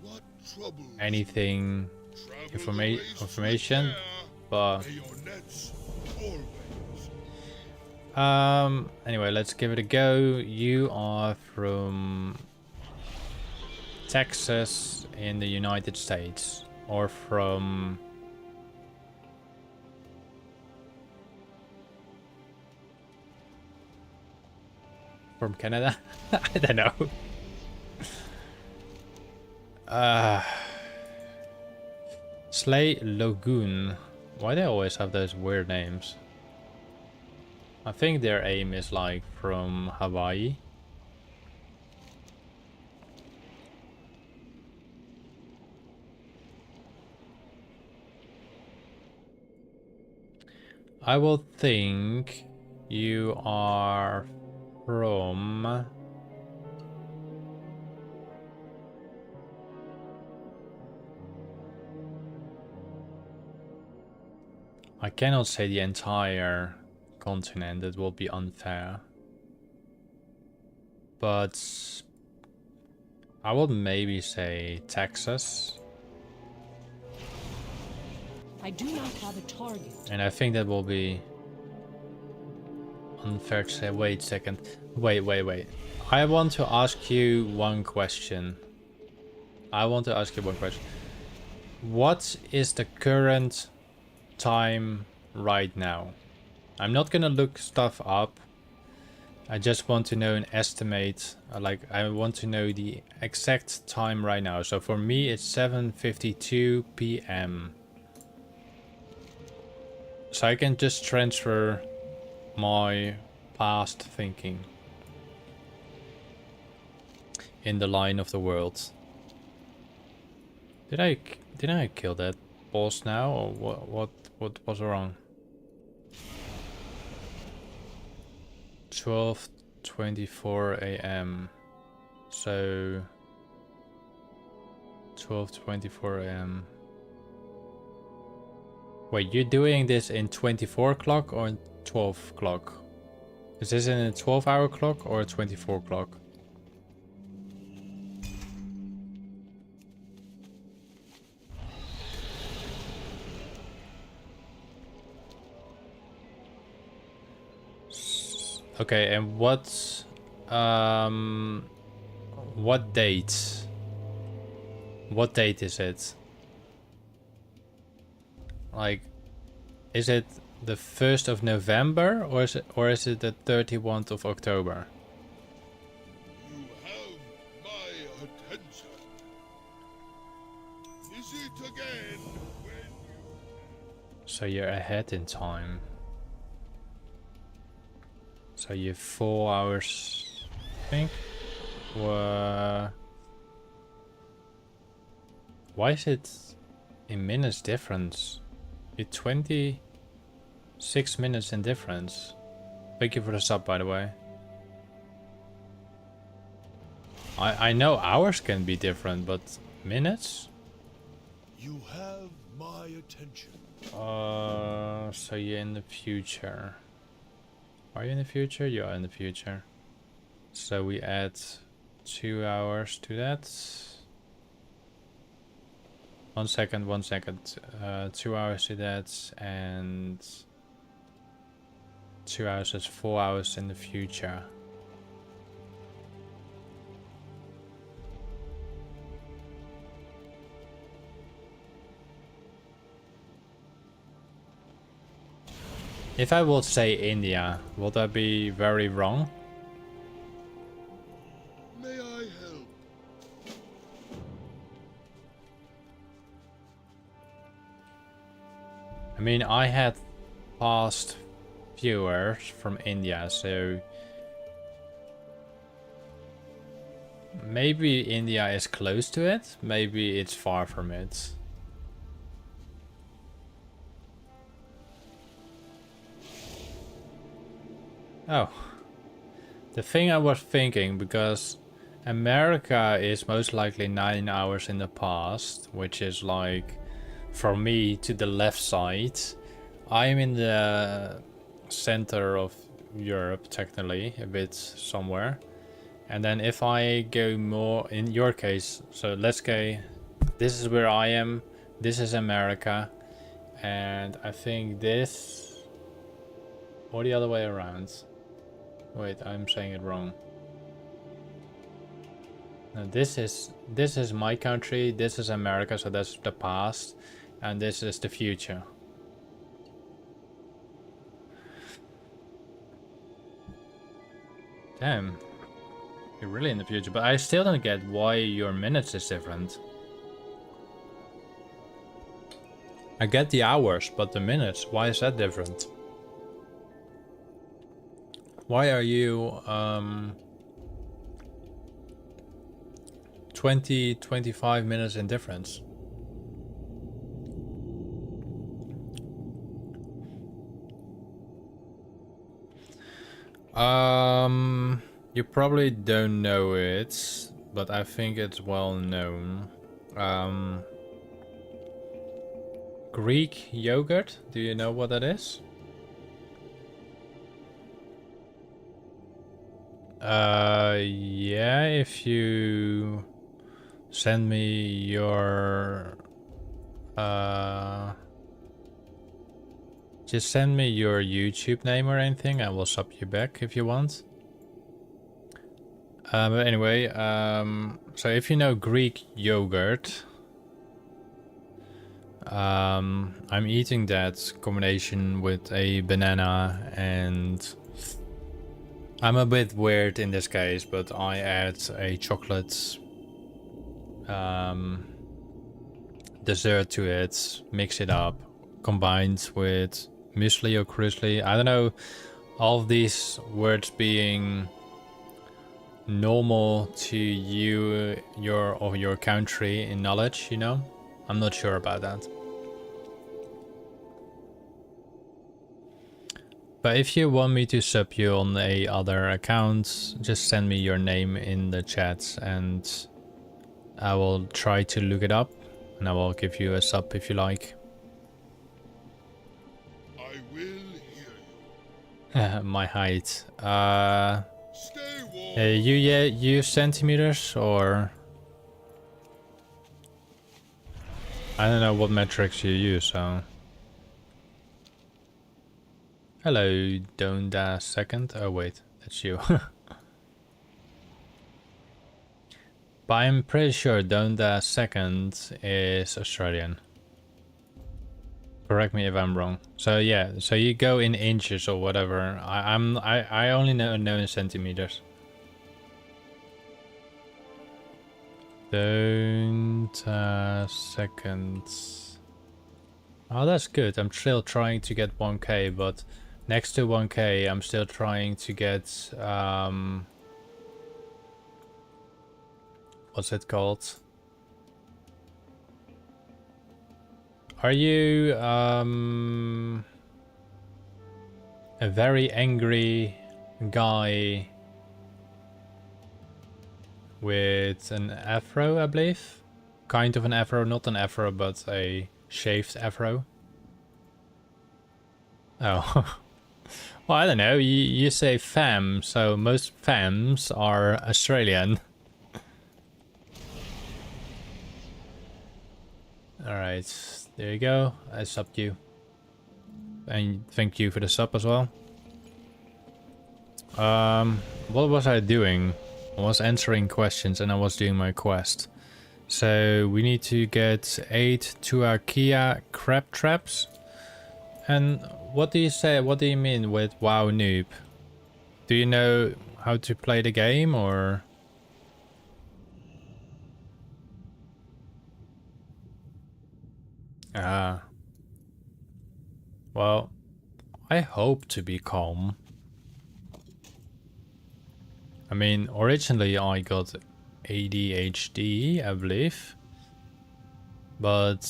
anything, information, but Anyway, let's give it a go. You are from Texas in the United States, or from Canada? I don't know. Slay Lagoon. Why they always have those weird names? I think their aim is like from Hawaii. I will think you are from I cannot say the entire continent, it will be unfair. But I would maybe say Texas. I do not have a target. And I think that will be unfair to say. Wait a second. Wait. I want to ask you one question. What is the current time right now? I'm not gonna look stuff up. I just want to know an estimate. Like, I want to know the exact time right now. So for me, it's 7:52 p.m. So I can just transfer my past thinking in the line of the world. Did I kill that boss now, or what was wrong? 12:24 a.m. So 12:24 a.m. Wait, you're doing this in 24 clock or in 12 clock? Is this in a 12-hour clock or a 24 clock? Okay, and what date? What date is it? Like, is it the 1st of November or is it the 31st of October? You have my attention. Is it again when you... So you're ahead in time. So you're 4 hours, I think. Why is it in minutes difference? You're 26 minutes in difference. Thank you for the sub, by the way. I know hours can be different, but minutes? You have my attention. So you're in the future. Are you in the future? You are in the future. So we add 2 hours to that. 1 second. 2 hours to that, and 2 hours is 4 hours in the future. If I would say India, would that be very wrong? May I help? I mean, I had past viewers from India, so maybe India is close to it, maybe it's far from it. Oh, the thing I was thinking, because America is most likely 9 hours in the past, which is like, for me, to the left side. I'm in the center of Europe, technically, a bit somewhere. And then if I go more, in your case, so let's go, this is where I am, this is America, and I think this Or the other way around. Wait, I'm saying it wrong. Now this is my country, this is America, so that's the past, and this is the future. Damn. You're really in the future, but I still don't get why your minutes is different. I get the hours, but the minutes, why is that different? Why are you 25 minutes in difference? You probably don't know it, but I think it's well known. Greek yogurt, do you know what that is? Yeah, if you send me your just send me your YouTube name or anything, I will sub you back if you want. But anyway, so if you know Greek yogurt, I'm eating that combination with a banana, and I'm a bit weird in this case, but I add a chocolate dessert to it, mix it up, combined with muesli or krusli. I don't know, all of these words being normal to you, your country in knowledge, you know? I'm not sure about that. But if you want me to sub you on a other account, just send me your name in the chat and I will try to look it up and I will give you a sub if you like. I will hear you. My height. Stay warm. You use centimeters or... I don't know what metrics you use, so... Hello, Donda Second. Oh wait, that's you. But I'm pretty sure Donda Second is Australian. Correct me if I'm wrong. So yeah, so you go in inches or whatever. I only know in centimeters. Donda Second. Oh, that's good. I'm still trying to get 1k, but next to 1k, I'm still trying to get, what's it called? Are you, a very angry guy with an afro, I believe? Kind of an afro, not an afro, but a shaved afro. Oh. Well, I don't know, you say fam, so most fams are Australian. Alright, there you go, I subbed you. And thank you for the sub as well. What was I doing? I was answering questions and I was doing my quest. So we need to get 8 Tuarkia crab traps. And what do you say? What do you mean with wow noob? Do you know how to play the game or? Ah. Well, I hope to be calm. I mean, originally I got ADHD, I believe. But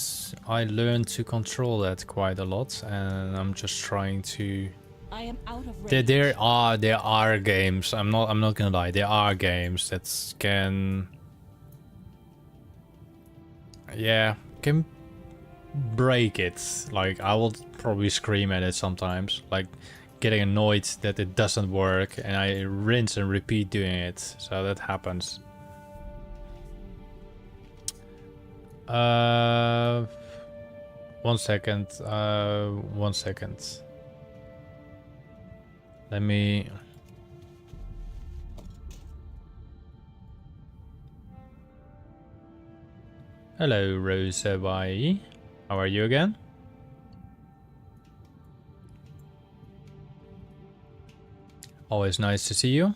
I learned to control that quite a lot, and I'm just trying to. I am out of range. There are games. I'm not gonna lie. There are games that can. Yeah, can break it. Like I will probably scream at it sometimes, like getting annoyed that it doesn't work, and I rinse and repeat doing it. So that happens. 1 second. 1 second. Let me... Hello, Rosabai. How are you again? Always nice to see you.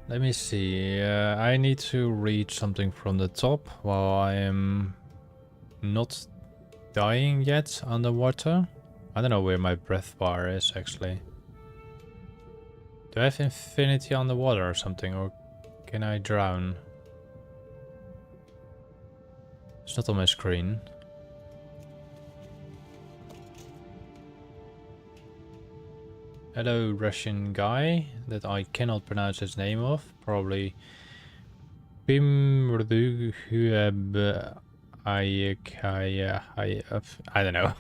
Let me see. I need to read something from the top while I am not dying yet underwater. I don't know where my breath bar is actually. Do I have infinity underwater or something, or can I drown? It's not on my screen. Hello, Russian guy that I cannot pronounce his name of. Probably I don't know.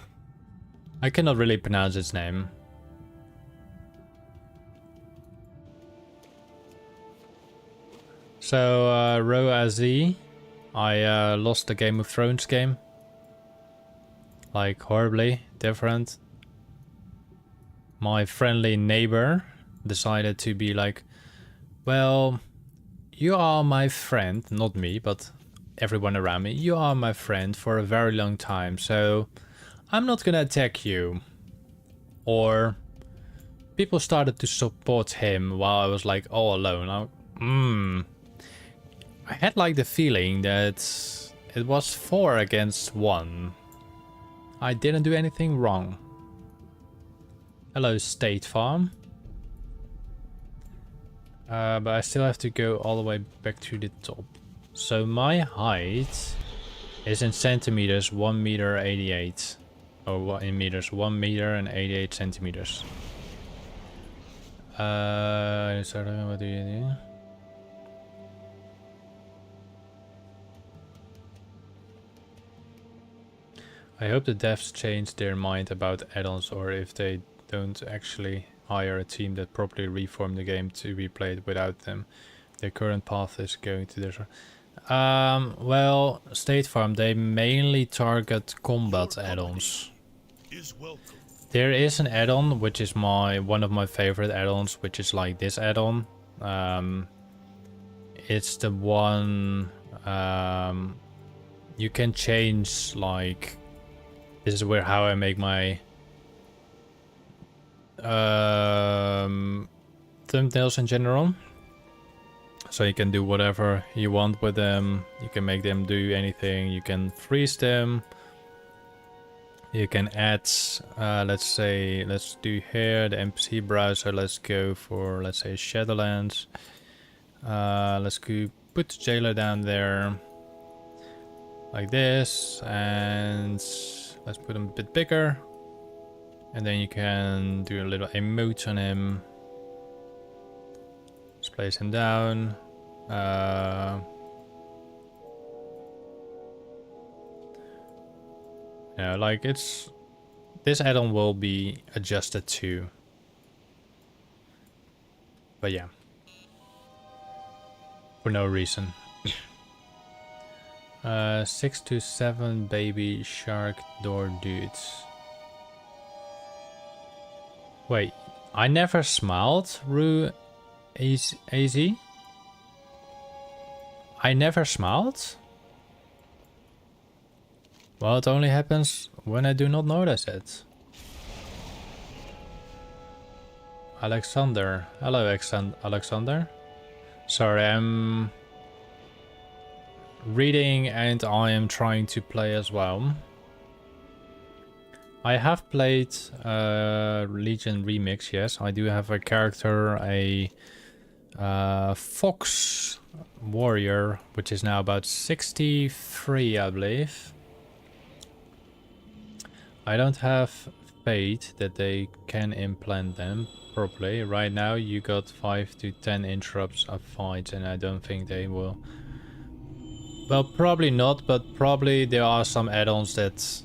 I cannot really pronounce his name. So, Roazi, I lost the Game of Thrones game. Like, horribly different. My friendly neighbor decided to be like, well, you are my friend, not me, but everyone around me. You are my friend for a very long time, so I'm not gonna attack you. Or people started to support him while I was like all alone. I had like the feeling that it was 4 against 1. I didn't do anything wrong. Hello, State Farm. But I still have to go all the way back to the top. So my height is in centimeters 1 meter 88. Or in meters 1 meter and 88 centimeters. So what do you do? I hope the devs change their mind about add-ons, or if they don't actually hire a team that properly reform the game to be played without them. Their current path is going to their... well, State Farm, they mainly target combat add-ons. There is an add-on, which is one of my favorite add-ons, which is like this add-on. It's the one... you can change, like... This is how I make my... thumbnails in general. So you can do whatever you want with them. You can make them do anything. You can freeze them. You can add, let's say, let's do here the NPC browser. Let's go for, let's say, Shadowlands. Let's go put the jailer down there like this, and let's put him a bit bigger. And then you can do a little emote on him. Let's place him down. Yeah, like it's... This add-on will be adjusted too. But yeah. For no reason. 6 to 7 baby shark door dudes. Wait, I never smiled, Ru AZ? I never smiled? Well, it only happens when I do not notice it. Alexander. Hello, Alexander. Sorry, I'm reading and I am trying to play as well. I have played Legion Remix, yes. I do have a character, a Fox Warrior, which is now about 63, I believe. I don't have faith that they can implant them properly. Right now you got 5 to 10 interrupts of fights, and I don't think they will. Well, probably not, but probably there are some add-ons that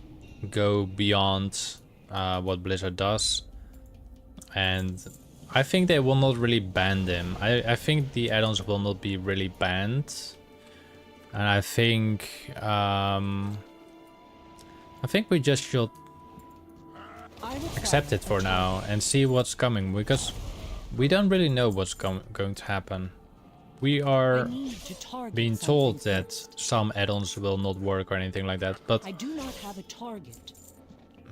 go beyond what Blizzard does. And I think they will not really ban them. I think the add-ons will not be really banned. And I think we just should accept it for now and see what's coming, because we don't really know what's going to happen. We are being told that some add-ons will not work or anything like that, but I do not have a target.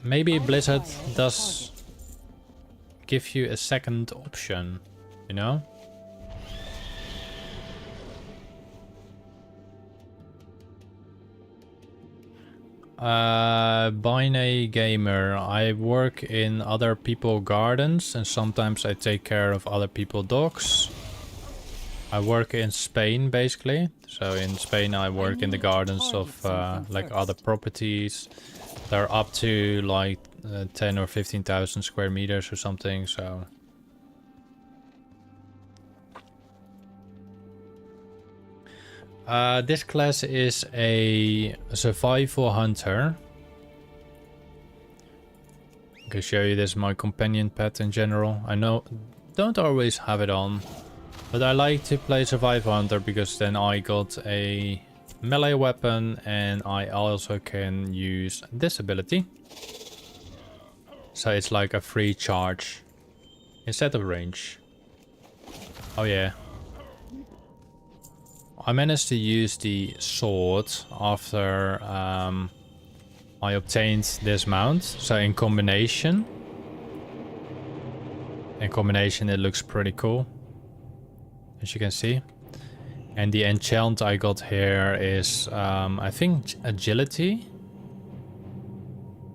maybe I Blizzard require a does give you a second option, you know? Bine Gamer. I work in other people's gardens and sometimes I take care of other people's dogs. I work in Spain basically. So in Spain I work in the gardens of like other properties. They're up to like 10 or 15,000 square meters or something, so... This class is a survival hunter. I can show you this, my companion pet in general. I know, don't always have it on, but I like to play survival hunter because then I got a melee weapon and I also can use this ability. So it's like a free charge instead of range. Oh yeah. I managed to use the sword after I obtained this mount. So in combination it looks pretty cool, as you can see. And the enchant I got here is I think agility.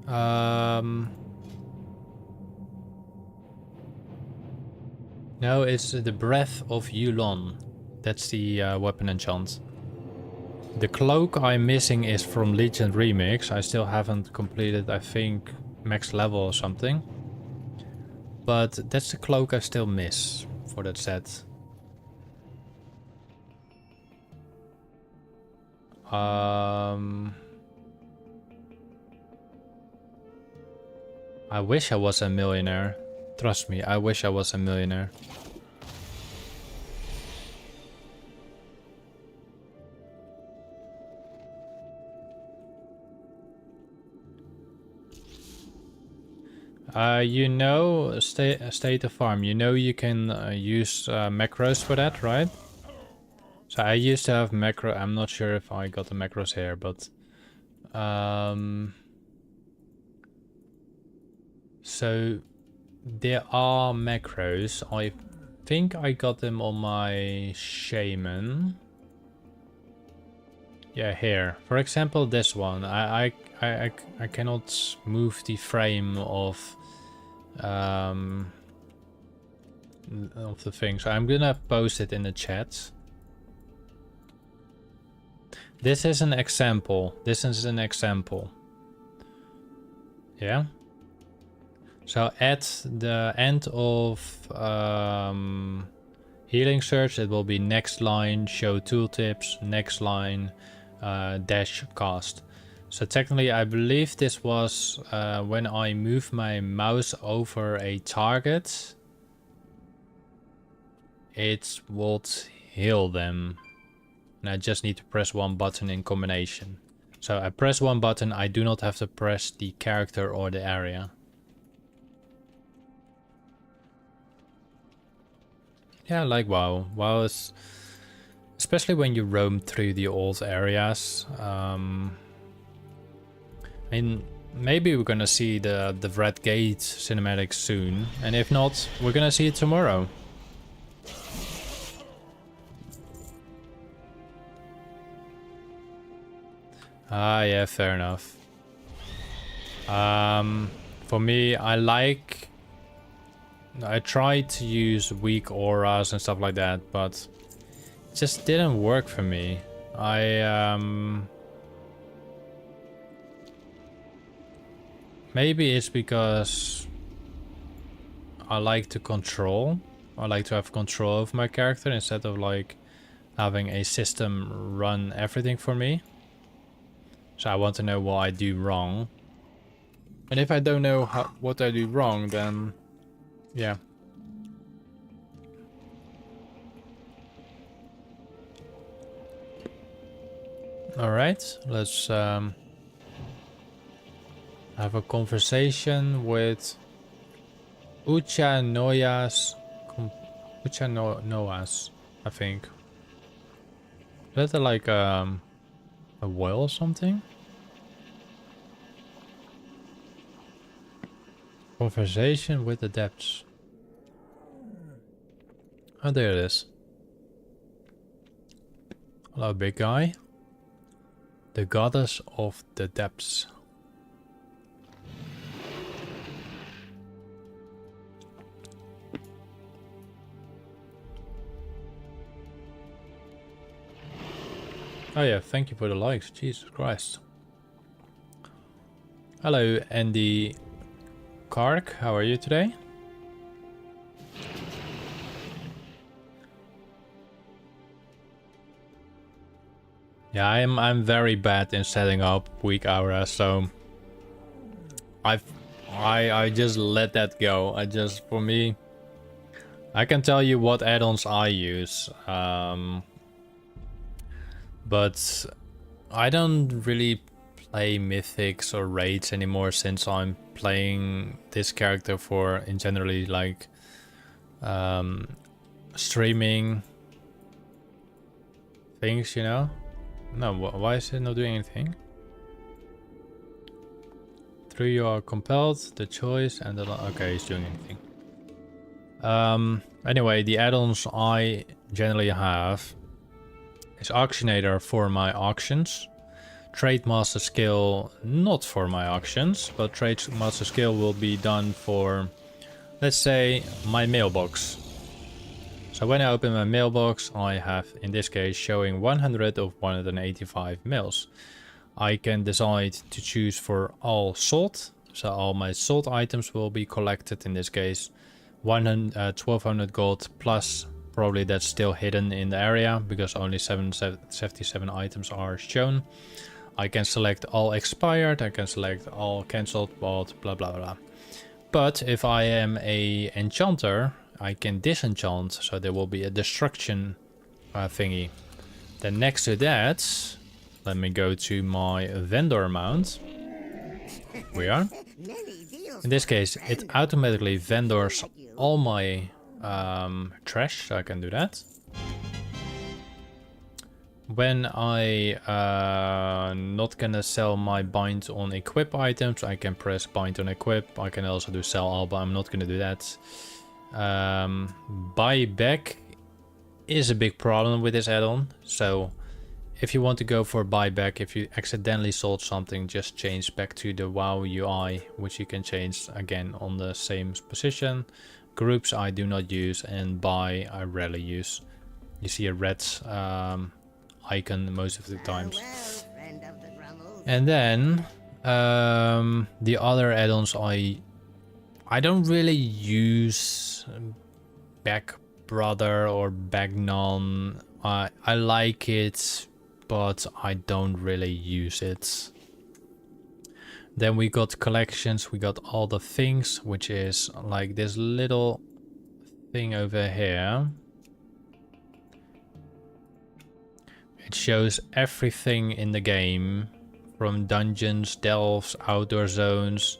No, it's the breath of Yulon. That's the weapon enchant. The cloak I'm missing is from Legion Remix. I still haven't completed, I think, max level or something. But that's the cloak I still miss for that set. I wish I was a millionaire. Trust me, I wish I was a millionaire. You know, state of farm. You know you can use macros for that, right? So I used to have macro. I'm not sure if I got the macros here, but so there are macros. I think I got them on my shaman. Yeah, here. For example, this one. I cannot move the frame of the thing, so I'm gonna post it in the chat. This is an example. This is an example. Yeah. So at the end of healing search, it will be next line, show tooltips, next line, dash cast. So technically I believe this was when I move my mouse over a target, it would heal them. And I just need to press one button in combination. So I press one button, I do not have to press the character or the area. Yeah, like WoW. WoW is, especially when you roam through the old areas. I mean, maybe we're gonna see the Red Gate cinematic soon, and if not, we're gonna see it tomorrow. Ah, yeah, fair enough. For me, I tried to use weak auras and stuff like that, but it just didn't work for me. Maybe it's because I like to control. I like to have control of my character instead of like having a system run everything for me. So I want to know what I do wrong. And if I don't know what I do wrong, then yeah. Alright, let's have a conversation with Noas, I think. Is that like a whale or something? Conversation with the depths. Oh, there it is. Hello, big guy. The goddess of the depths. Oh yeah, thank you for the likes. Jesus Christ. Hello, Andy Kark. How are you today? Yeah, I'm very bad in setting up weak aura, so I just let that go. For me, I can tell you what add-ons I use, but I don't really play mythics or raids anymore since I'm playing this character for in generally like streaming things, you know. No, why is it not doing anything? Through you are compelled, the choice, and the... Okay, he's doing anything. Anyway, the add-ons I generally have is Auctionator for my auctions. Trade Master skill not for my auctions, but Trade Master skill will be done for, let's say, my mailbox. So when I open my mailbox, I have, in this case, showing 100 of 185 mails. I can decide to choose for all sold. So all my sold items will be collected, in this case, 1200 gold plus, probably that's still hidden in the area, because only 77 items are shown. I can select all expired, I can select all cancelled, bought, blah blah blah. But if I am a enchanter, I can disenchant, so there will be a destruction thingy. Then next to that, let me go to my vendor mount. We are. In this case, it automatically vendors all my trash, so I can do that. When I not gonna sell my bind on equip items, I can press bind on equip. I can also do sell all, but I'm not gonna do that. Buyback is a big problem with this add-on, so if you want to go for buyback, if you accidentally sold something, just change back to the WoW UI, which you can change again on the same position. Groups I do not use, and buy I rarely use. You see a red icon most of the times. And then the other add-ons I don't really use Back Brother or Bagnon. I like it, but I don't really use it. Then we got collections, we got all the things, which is like this little thing over here. It shows everything in the game, from dungeons, delves, outdoor zones.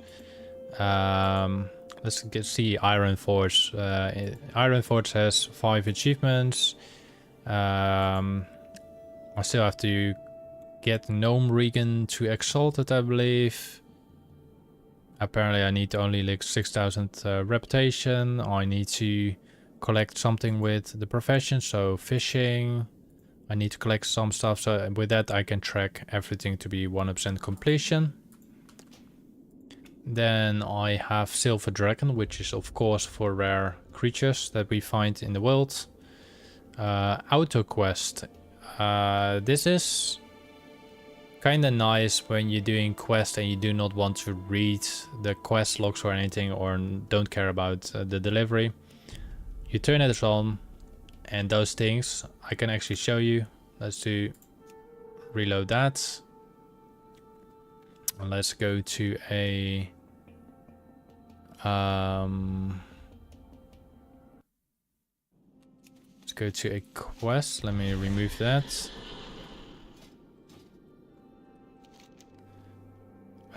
Let's see Iron Forge. Iron Forge has 5 achievements. I still have to get Gnome Regan to Exalted, I believe. Apparently I need only like 6,000 reputation. I need to collect something with the profession, so fishing. I need to collect some stuff, so with that I can track everything to be 100% completion. Then I have Silver Dragon, which is of course for rare creatures that we find in the world. Auto Quest. This is kinda nice when you're doing quest and you do not want to read the quest logs or anything, or don't care about the delivery. You turn it on, and those things I can actually show you. Let's do reload that. And let's go to a let's go to a quest. Let me remove that.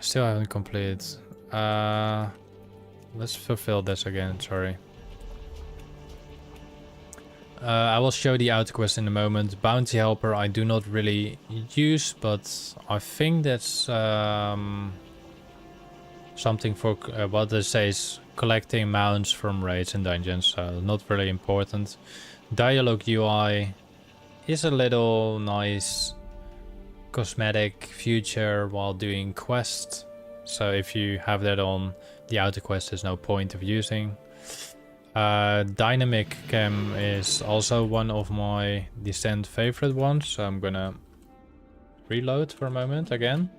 still haven't completed. Let's fulfill this again, sorry. I will show the outer quest in a moment. Bounty Helper I do not really use, but I think that's something for what it says, collecting mounts from raids and dungeons, so not really important. Dialogue UI is a little nice cosmetic feature while doing quests, so if you have that on, the outer quest is no point of using. Dynamic cam is also one of my Descent favorite ones, so I'm gonna reload for a moment again.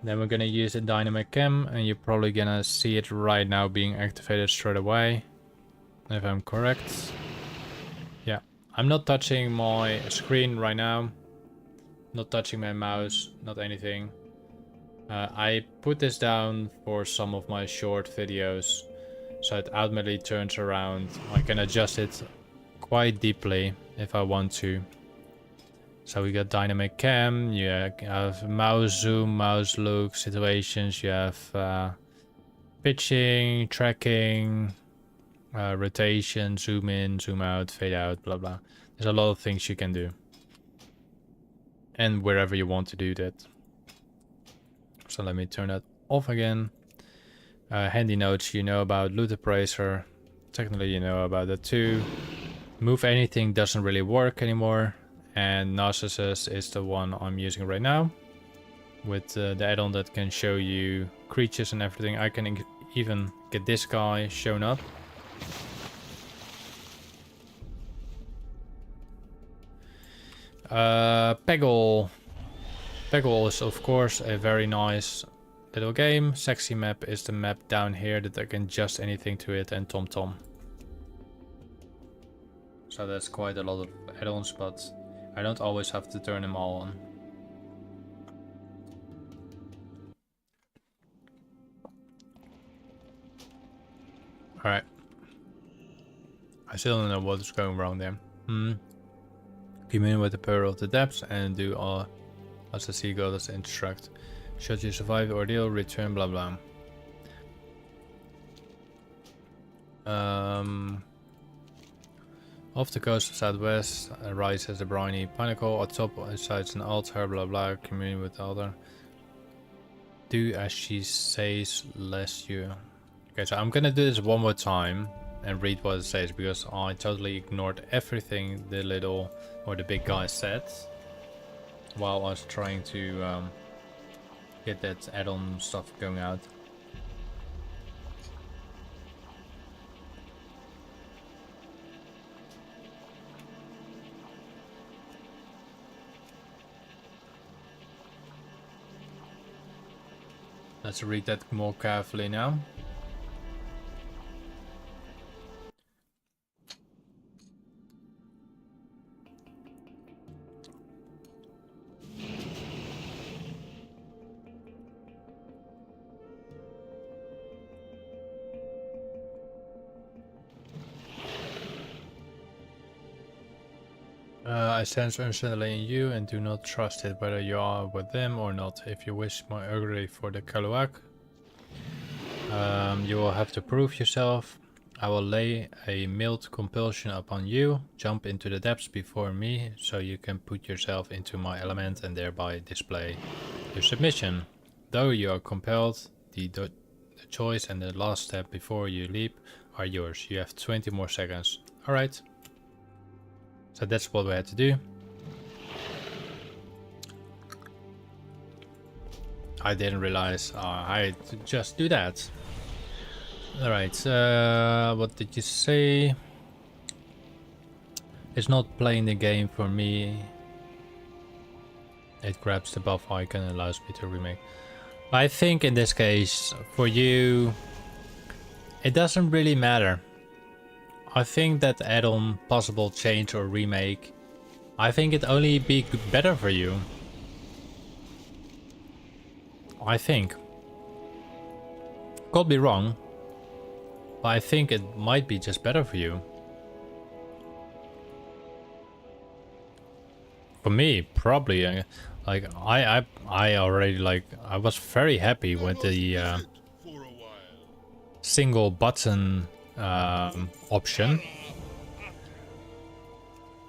Then we're gonna use the dynamic cam, and you're probably gonna see it right now being activated straight away, if I'm correct. Yeah, I'm not touching my screen right now, not touching my mouse, not anything. I put this down for some of my short videos, so it automatically turns around. I can adjust it quite deeply if I want to. So we got dynamic cam, you have mouse zoom, mouse look, situations, you have pitching, tracking, rotation, zoom in, zoom out, fade out, blah blah. There's a lot of things you can do. And wherever you want to do that. So let me turn that off again. Handy notes, you know about loot appraiser. Technically you know about that too. Move anything doesn't really work anymore. And Narcissus is the one I'm using right now. With the add-on that can show you creatures and everything. I can even get this guy shown up. Peggle. Peggle is of course a very nice little game. Sexy map is the map down here that I can adjust anything to it, and TomTom. So that's quite a lot of add-ons, but I don't always have to turn them all on. Alright. I still don't know what is going wrong there. Commune with the Pearl of the Depths and do all as the seagull does instruct. Should you survive the ordeal, return blah blah. Off the coast of southwest rises a briny pinnacle. Atop sides an altar, blah blah. Commune with the altar. Do as she says, lest you. Okay, so I'm gonna do this one more time and read what it says, because I totally ignored everything the little or the big guy said while I was trying to get that add-on stuff going out. Let's read that more carefully now. I sense uncertainty in you and do not trust it, whether you are with them or not. If you wish my augury for the Kaluak, you will have to prove yourself. I will lay a mild compulsion upon you. Jump into the depths before me, so you can put yourself into my element and thereby display your submission. Though you are compelled, the choice and the last step before you leap are yours. You have 20 more seconds. Alright. So that's what we had to do. I didn't realize I had to just do that. Alright, what did you say? It's not playing the game for me. It grabs the buff icon and allows me to remake. I think in this case, for you, it doesn't really matter. I think that add-on, possible change or remake, I think it only be better for you. I think. Could be wrong, but I think it might be just better for you. For me, probably. Like I already like I was very happy with the For a while. single button option,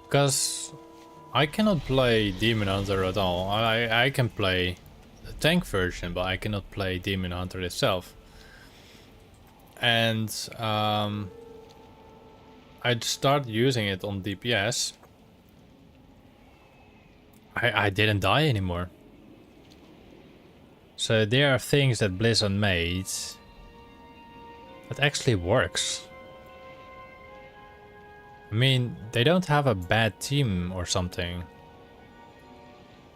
because I cannot play Demon Hunter at all. I can play the tank version, but I cannot play Demon Hunter itself. And I'd start using it on DPS. I didn't die anymore. So there are things that Blizzard made that actually works. I mean, they don't have a bad team or something.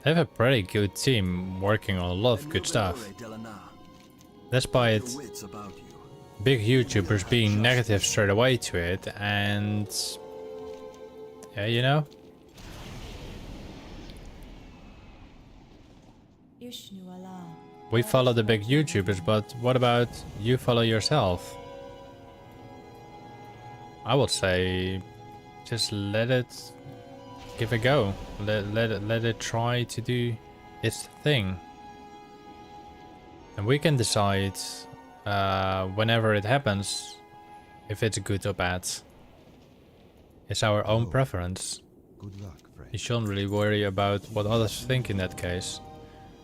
They have a pretty good team working on a lot of good stuff. Despite big YouTubers being negative straight away to it, and yeah, you know. We follow the big YouTubers, but what about you follow yourself? I would say just let it give a go. Let it try to do its thing. And we can decide whenever it happens if it's good or bad. It's our own preference. Good luck, friend. You shouldn't really worry about what others think in that case.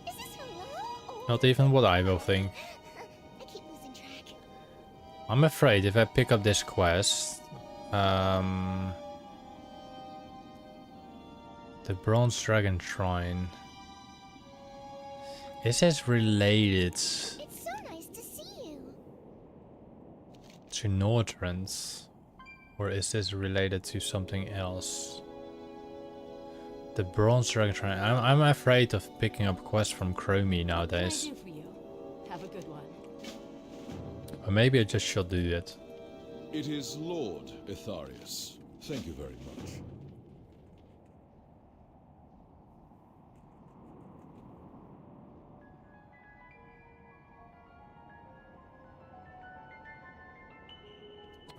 Is this for real? Not even what I will think. I keep losing track. I'm afraid if I pick up this quest, the Bronze Dragon Shrine. Is this related It's so nice to see you. to Northrend? Or is this related to something else? The Bronze Dragon Shrine. I'm afraid of picking up quests from Chromie nowadays. For you. Have a good one. Or maybe I just should do that. It is Lord Itharius. Thank you very much.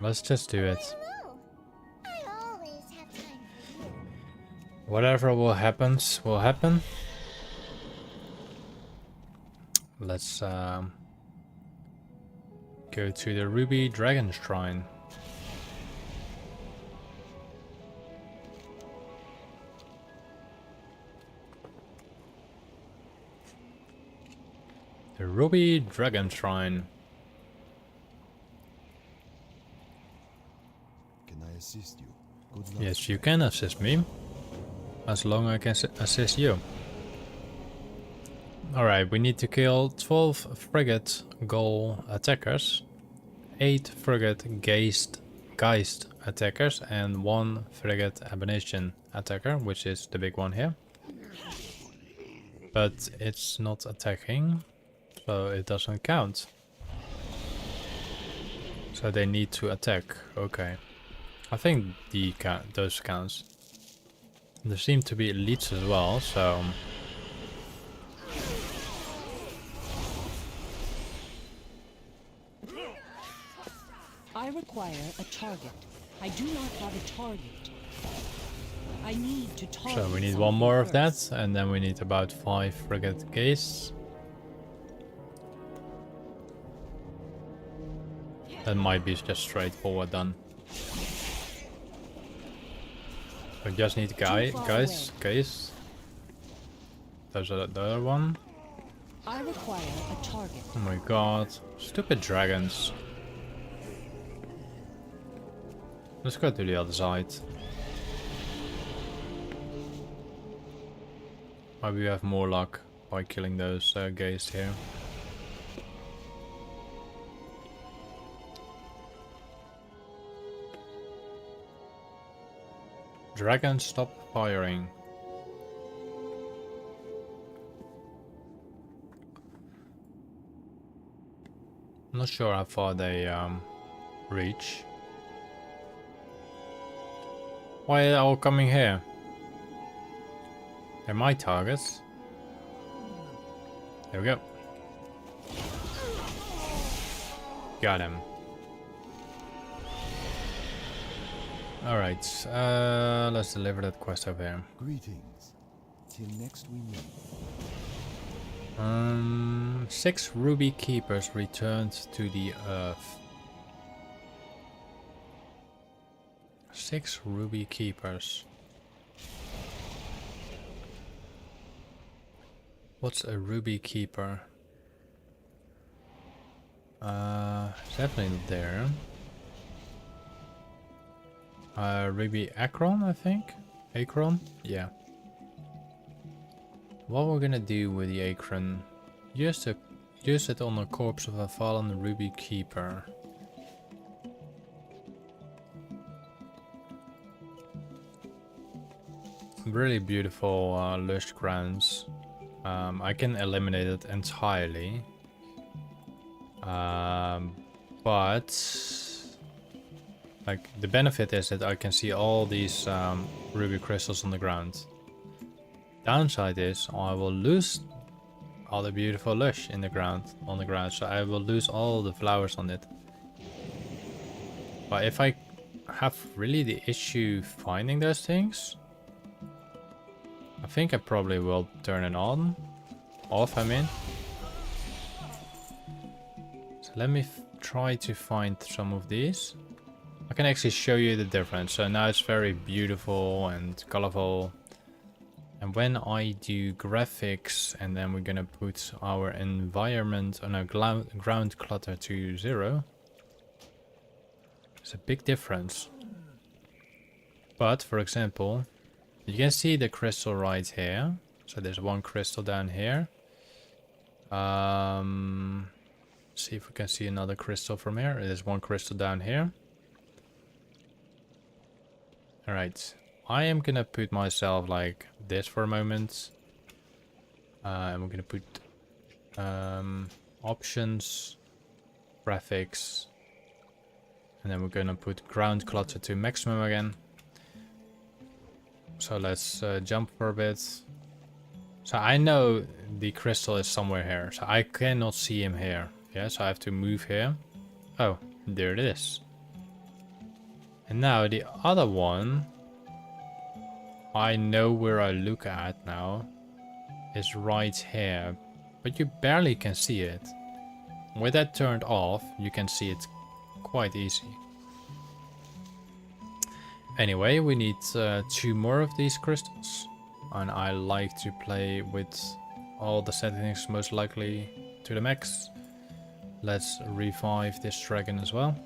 Let's just do it. Hello. I always have time for you. Whatever will happen, will happen. Let's go to the Ruby Dragon Shrine. The Ruby Dragon Shrine. Can I assist you? Good luck. Yes, you can assist me. As long as I can assist you. Alright, we need to kill 12 frigate ghoul attackers, 8 frigate geist attackers, and 1 frigate abomination attacker, which is the big one here. But it's not attacking, so it doesn't count. So they need to attack. Okay. I think those counts. There seem to be elites as well, so... I require a target. I do not have a target. I need to target. So we need one more of that, and then we need about 5 frigate geists. That might be just straightforward done. We just need guys. There's the other one. I require a target. Oh my god. Stupid dragons. Let's go to the other side. Maybe we have more luck by killing those geists here. Dragons, stop firing. I'm not sure how far they reach. Why are they all coming here? They're my targets. There we go. Got him. Alright, let's deliver that quest over here. Greetings. Until next we meet. 6 ruby keepers returned to the earth. 6 ruby keepers. What's a ruby keeper? It's definitely there. Ruby Akron, I think. Akron? Yeah. What we're gonna do with the Akron? Use it on the corpse of a fallen ruby keeper. Really beautiful lush grounds. I can eliminate it entirely. But like the benefit is that I can see all these ruby crystals on the ground. Downside is I will lose all the beautiful lush in the ground so I will lose all the flowers on it. But if I have really the issue finding those things, I think I probably will turn it off, I mean. So let me try to find some of these. I can actually show you the difference. So now it's very beautiful and colorful. And when I do graphics and then we're gonna put our environment on a ground clutter to 0, there's a big difference. But for example, you can see the crystal right here. So there's one crystal down here. See if we can see another crystal from here. There's one crystal down here. Alright. I am gonna put myself like this for a moment. And we're gonna put options, graphics, and then we're gonna put ground clutter to maximum again. So let's jump for a bit. So I know the crystal is somewhere here, so I cannot see him here. Yeah, so I have to move here. Oh, there it is. And now the other one, I know where I look at now, is right here, but you barely can see it. With that turned off, you can see it quite easy. Anyway, we need 2 more of these crystals, and I like to play with all the settings most likely to the max. Let's revive this dragon as well.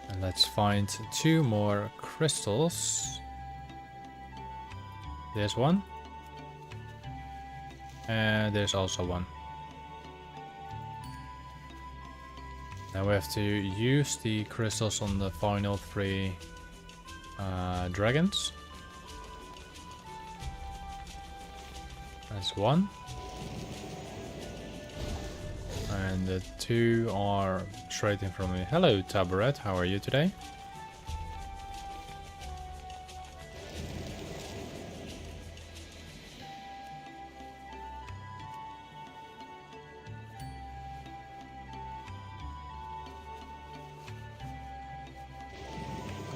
And let's find 2 more crystals. There's one. And there's also one. Now we have to use the crystals on the final 3 dragons. That's 1. And the 2 are straight in front of me. Hello, Tabaret. How are you today?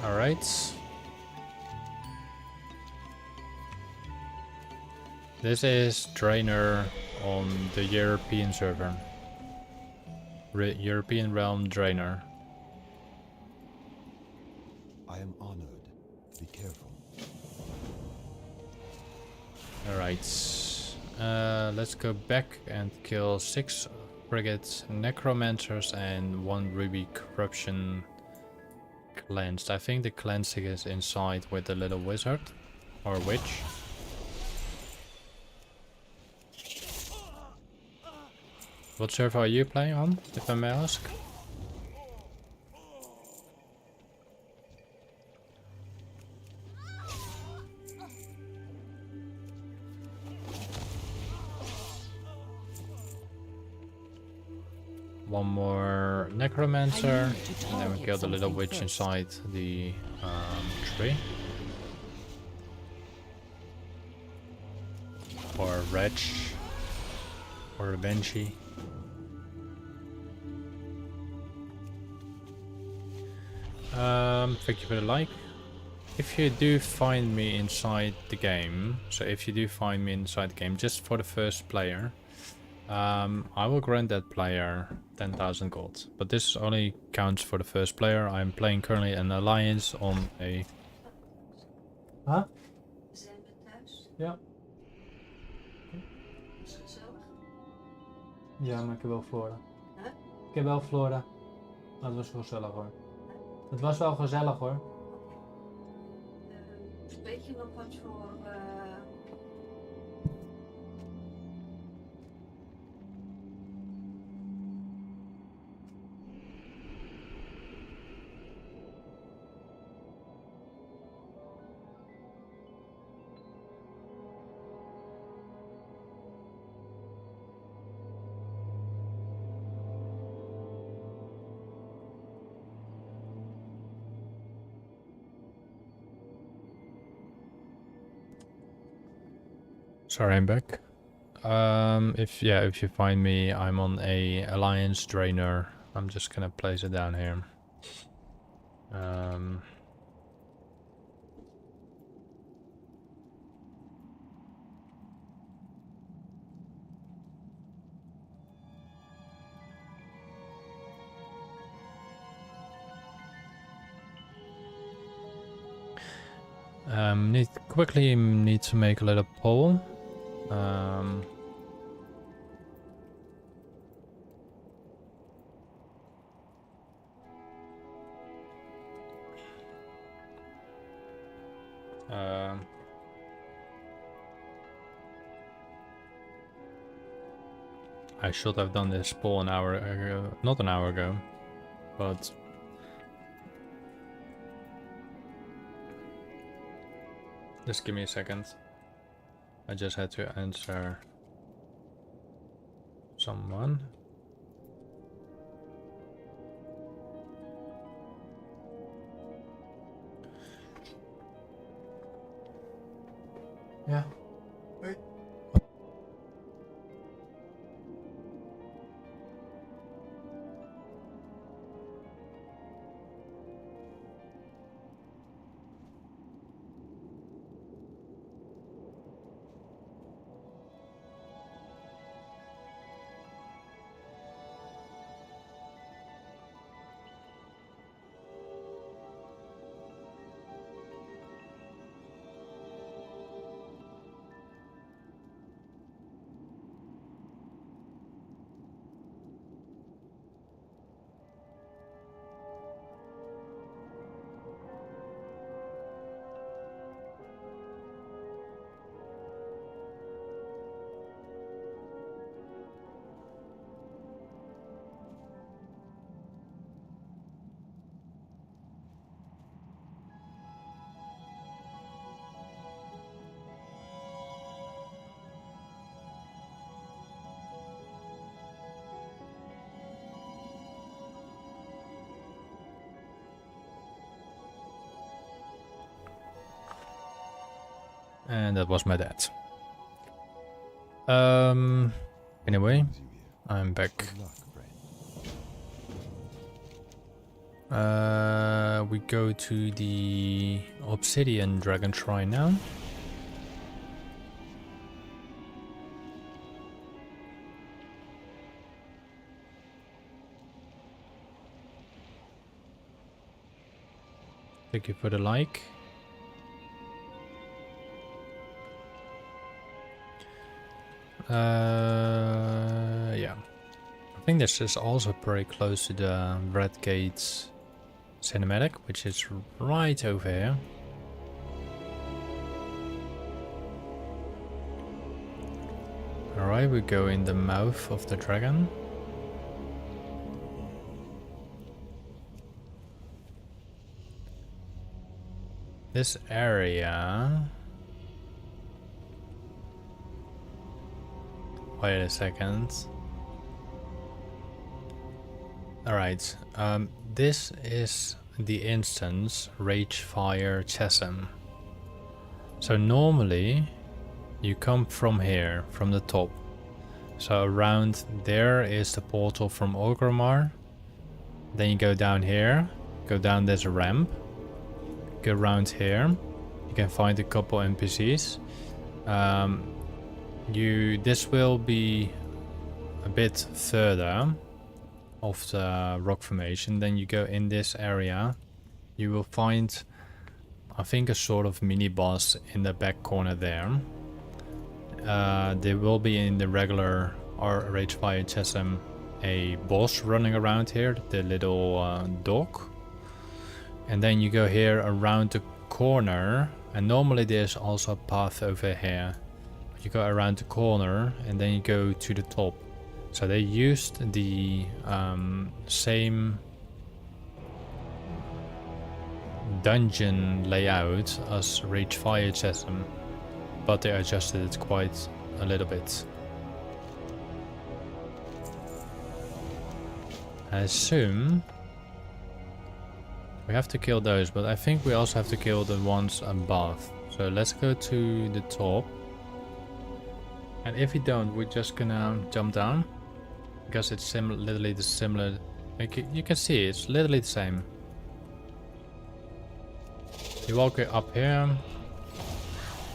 Alright. This is Drainer on the European server. European Realm Drainer. I am honored. Be careful. Alright. Let's go back and kill 6 frigates, necromancers, and 1 ruby corruption cleansed. I think the cleansing is inside with the little wizard or witch. What server are you playing on, if I may ask? One more necromancer, and then we kill the little witch inside the tree. Or a wretch. Or a banshee. Thank you for the like. if you do find me inside the game, so if you do find me inside the game, just for the first player, I will grant that player 10,000 gold. But this only counts for the first player. I'm playing currently an alliance on a... Huh? Zijn we thuis? Ja. Is het gezellig? Ja, maar ik heb wel Flora. Huh? Ik heb wel Flora. Maar het was wel gezellig hoor. Het was wel gezellig hoor. Weet je nog wat voor... Sorry, I'm back. If you find me, I'm on a alliance drainer. I'm just gonna place it down here. Need to make a little poll. I should have done this poll an hour ago, not an hour ago, but just give me a second. I just had to answer someone. Yeah. Wait. And that was my dad. Anyway, I'm back. Good luck, friend. We go to the Obsidian Dragon Shrine now. Thank you for the like. Yeah. I think this is also very close to the Red Gates cinematic, which is right over here. Alright, we go in the mouth of the dragon. This area... Wait a second. Alright, this is the instance Ragefire Chasm. So normally you come from here, from the top. So around there is the portal from Orgrimmar. Then you go down here, go down this ramp. go around here, you can find a couple NPCs. This will be a bit further of the rock formation. Then you go in this area, you will find, I think, a sort of mini boss in the back corner there. There will be in the regular Ragefire Chasm a boss running around here, the little dog. And then you go here around the corner, and normally there's also a path over here. You go around the corner and then you go to the top. So they used the same dungeon layout as Ragefire Chasm, but they adjusted it quite a little bit. I assume we have to kill those, but I think we also have to kill the ones above. So let's go to the top. And if we don't, we're just gonna jump down. Because it's literally the similar. Like you can see, it's literally the same. You walk up here.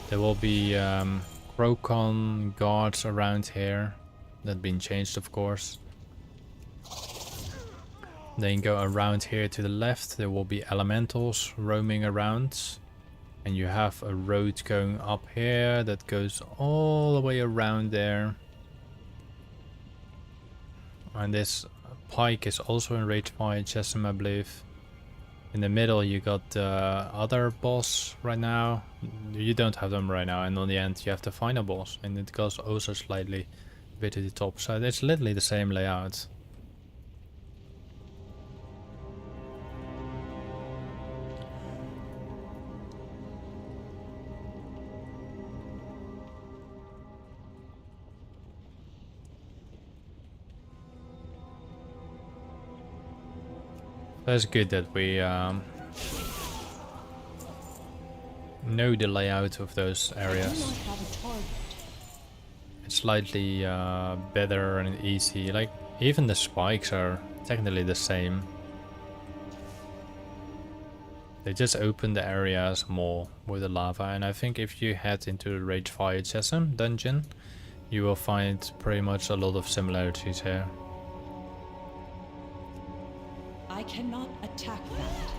There will be Crocon guards around here. That's been changed, of course. Then you go around here to the left. There will be elementals roaming around. And you have a road going up here that goes all the way around there. And this pike is also in Ragefire Chasm, I believe. In the middle you got the other boss right now. You don't have them right now, and on the end you have the final boss. And it goes also slightly a bit to the top. So it's literally the same layout. That's good that we know the layout of those areas. It's slightly better and easy. Like even the spikes are technically the same. They just open the areas more with the lava, and I think if you head into the Ragefire Chasm dungeon, you will find pretty much a lot of similarities here. I cannot attack that.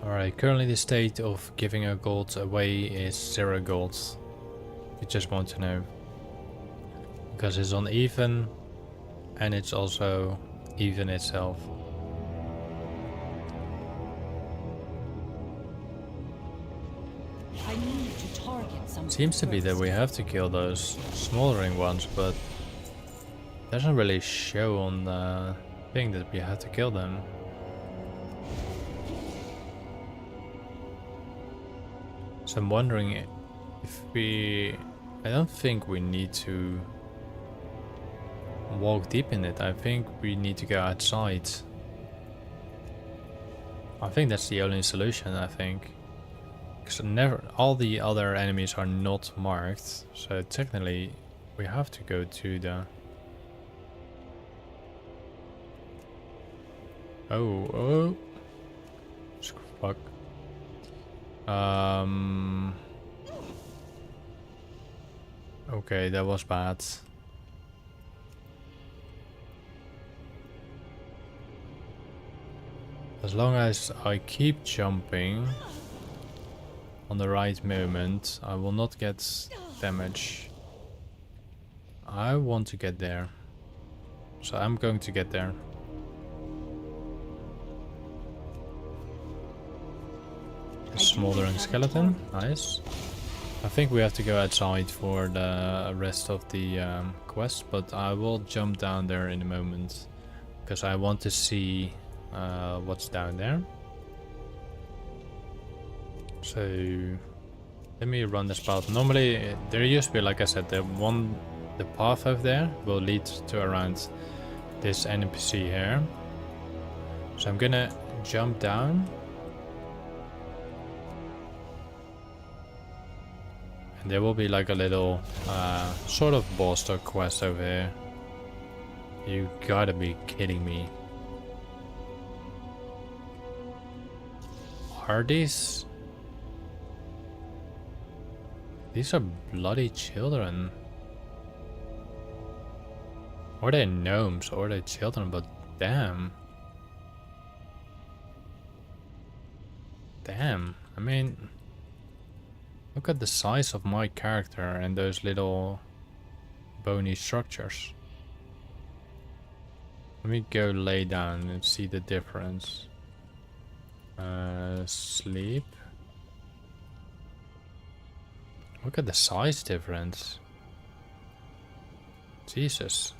Alright, currently the state of giving a gold away is 0 gold. You just want to know. Because it's uneven and it's also even itself. I need to target something. Seems to be that we have to kill those smoldering ones, but doesn't really show on the thing that we have to kill them. So I'm wondering if I don't think we need to walk deep in it. I think we need to go outside. I think that's the only solution, I think. Because all the other enemies are not marked. So technically we have to go to the... Oh. Fuck. Okay, that was bad. As long as I keep jumping on the right moment, I will not get damage. I want to get there. So I'm going to get there. A smoldering skeleton, nice. I think we have to go outside for the rest of the quest, but I will jump down there in a moment. Because I want to see what's down there. So Let me run this path. Normally, there used to be, like I said, the path over there will lead to around this NPC here. So I'm gonna jump down. And there will be like a little sort of boss or quest over here. You gotta be kidding me. Are these... These are bloody children. Or they're gnomes, or they're children, but damn. Damn, I mean... Look at the size of my character and those little bony structures. Let me go lay down and see the difference. Sleep. Look at the size difference. Jesus.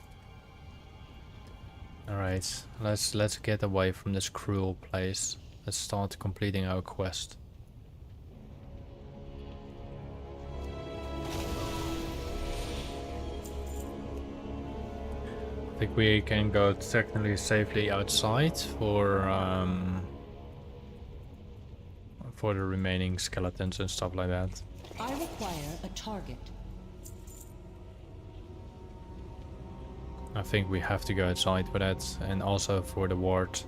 Alright, let's get away from this cruel place. Let's start completing our quest. I think we can go technically safely outside for the remaining skeletons and stuff like that. I require a target. I think we have to go outside for that, and also for the ward.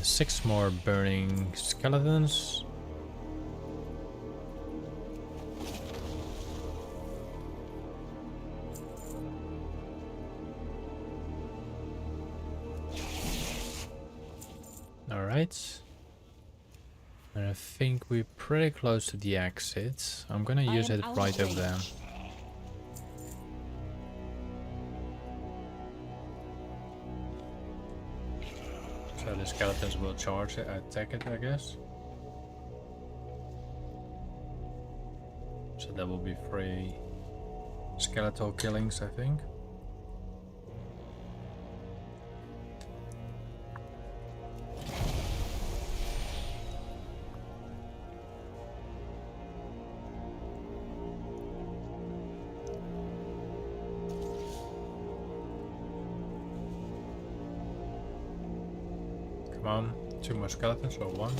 Six more burning skeletons. Alright. And I think we're pretty close to the exit. I'm gonna use it right over there. So the skeletons will charge it, attack it, I guess. So there will be 3 skeletal killings, I think. Come on, 2 more skeletons or 1.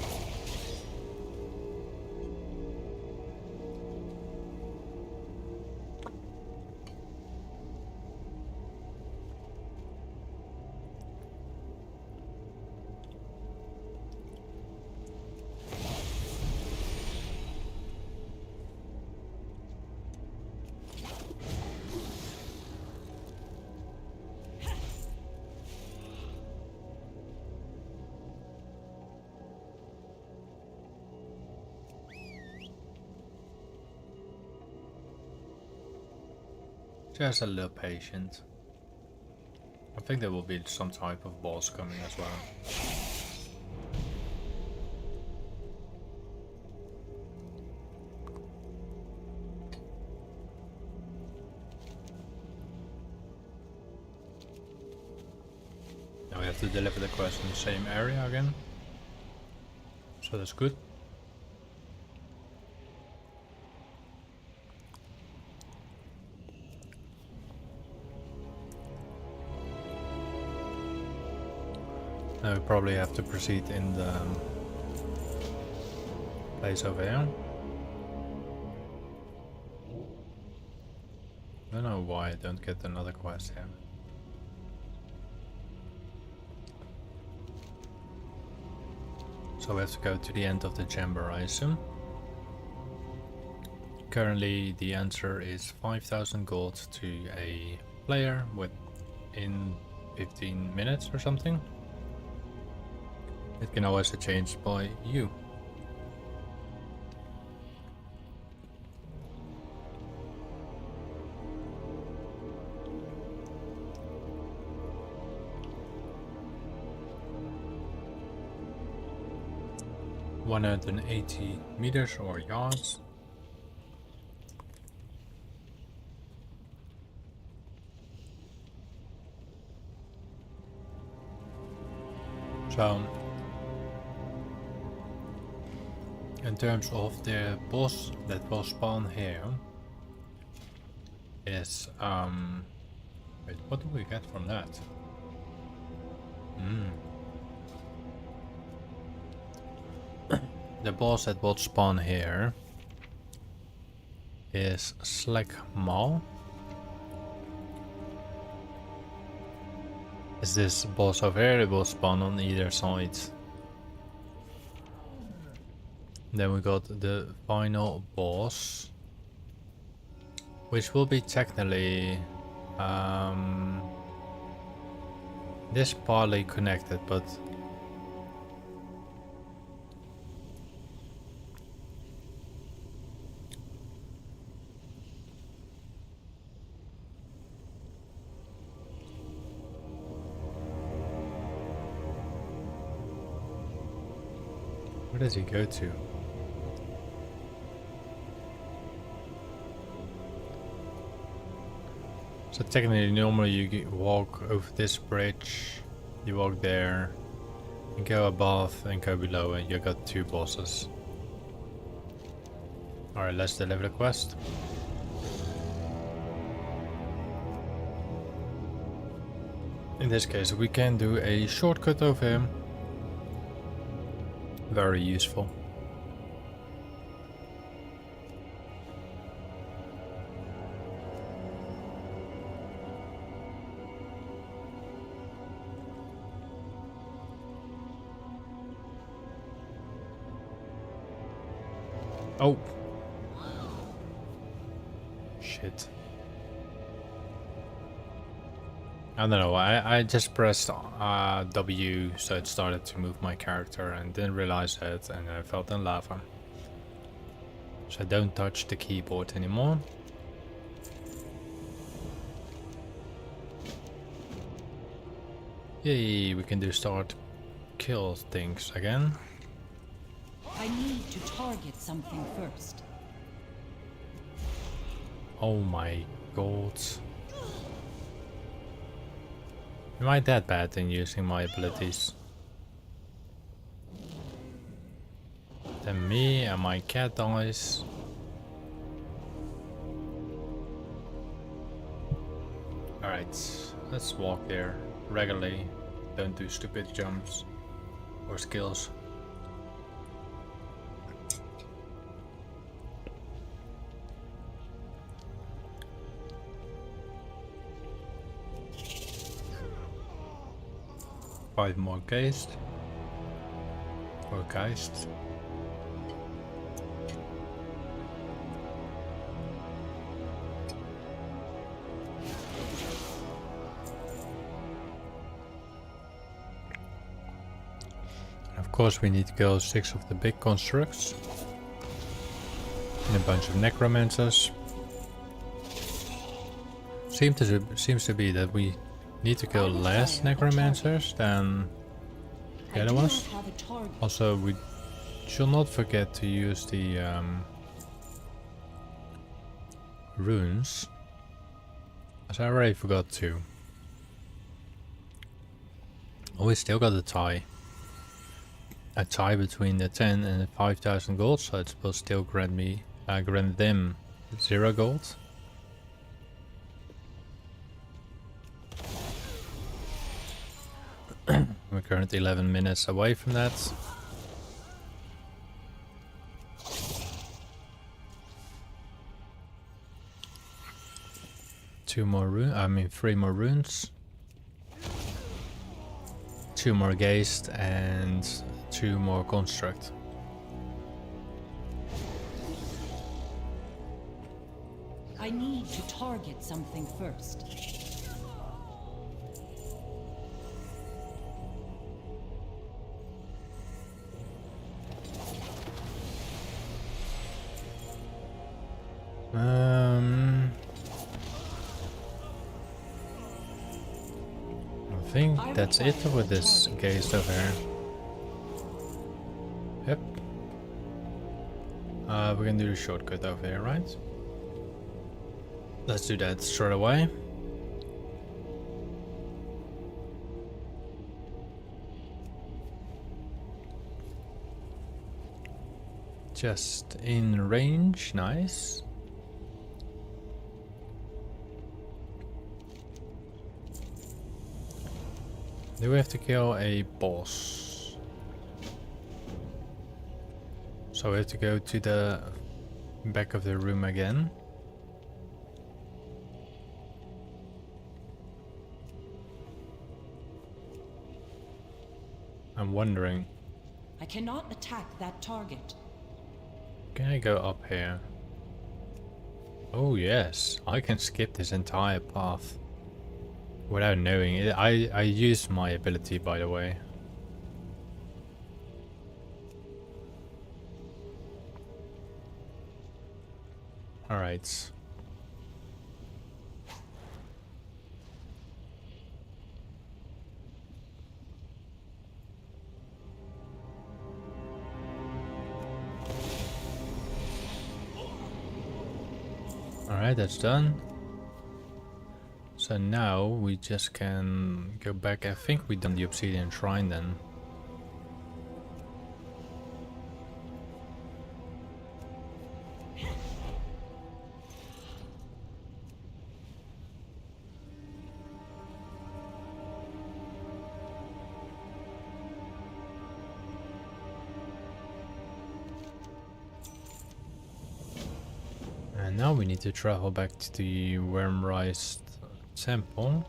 Just a little patient. I think there will be some type of boss coming as well. Now we have to deliver the quest in the same area again. So that's good. Now we probably have to proceed in the place over here. I don't know why I don't get another quest here. So we have to go to the end of the chamber, I assume. Currently the answer is 5,000 gold to a player within 15 minutes or something. It can always be changed by you. ...180 meters or yards. So, in terms of the boss that will spawn here, is wait, what do we get from that? The boss that will spawn here is Slack Maw. Is this boss over here? It will spawn on either side. Then we got the final boss, which will be technically this partly connected, but where does he go to? So technically, normally you walk over this bridge, you walk there, and go above and go below, and you got two bosses. Alright, let's deliver the quest. In this case, we can do a shortcut over him. Very useful. Oh. Shit. I don't know, I just pressed W so it started to move my character and didn't realize it, and I fell in lava. So don't touch the keyboard anymore. Yay, we can do start kill things again. I need to target something first. Oh my god. Am I that bad in using my abilities? Then me and my cat dies. Alright, let's walk there regularly. Don't do stupid jumps or skills. Five more geist or geists. Of course, we need to kill 6 of the big constructs and a bunch of necromancers. Seems to be that we need to kill less necromancers than the other ones. Also, we should not forget to use the runes, as I already forgot to. Oh, we still got a tie. A tie between the 10 and the 5,000 gold, so it will still grant me, grant them 0 gold. We're currently 11 minutes away from that. Three more runes. 2 more geist and 2 more construct. I need to target something first. I think that's it with this geist over here. Yep. We're gonna do the shortcut over here, right? Let's do that straight away. Just in range, nice. Do we have to kill a boss? So we have to go to the back of the room again. I'm wondering, I cannot attack that target. can I go up here? Oh yes, I can skip this entire path without knowing it. I used my ability, by the way. Alright. Alright, that's done. So now we just can go back. I think we done the obsidian shrine then. And now we need to travel back to the Wormrise temple.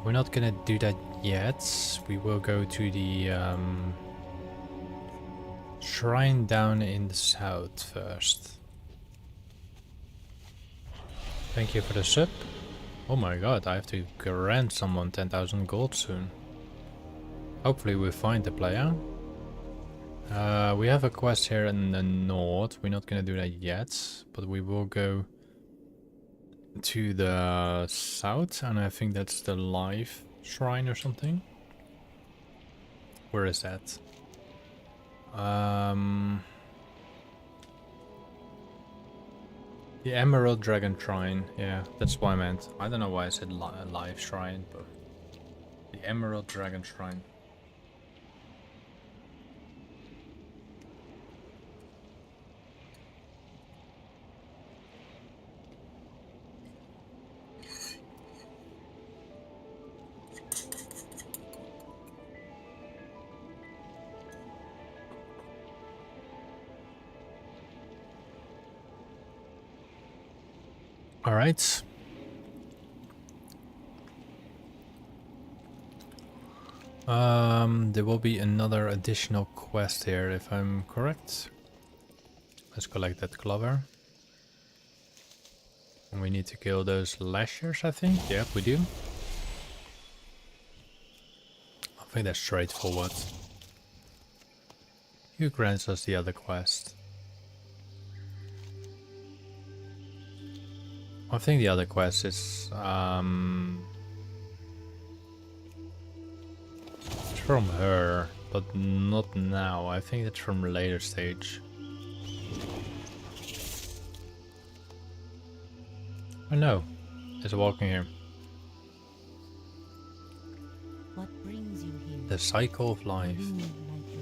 We're not gonna do that yet. We will go to the shrine down in the south first. Thank you for the sub. Oh my god, I have to grant someone 10,000 gold soon. Hopefully we find the player. We have a quest here in the north. We're not gonna do that yet, but we will go to the south, and I think that's the live shrine or something. Where is that? The Emerald Dragon Shrine. Yeah, that's what I meant. I don't know why I said live shrine, but the Emerald Dragon Shrine. All right. There will be another additional quest here, if I'm correct. Let's collect that clover. And we need to kill those lashers, I think. Yep, we do. I think that's straightforward. Who grants us the other quest? I think the other quest is it's from her, but not now. I think it's from a later stage. Oh no, it's walking here. What brings you here? The cycle of life. Like you.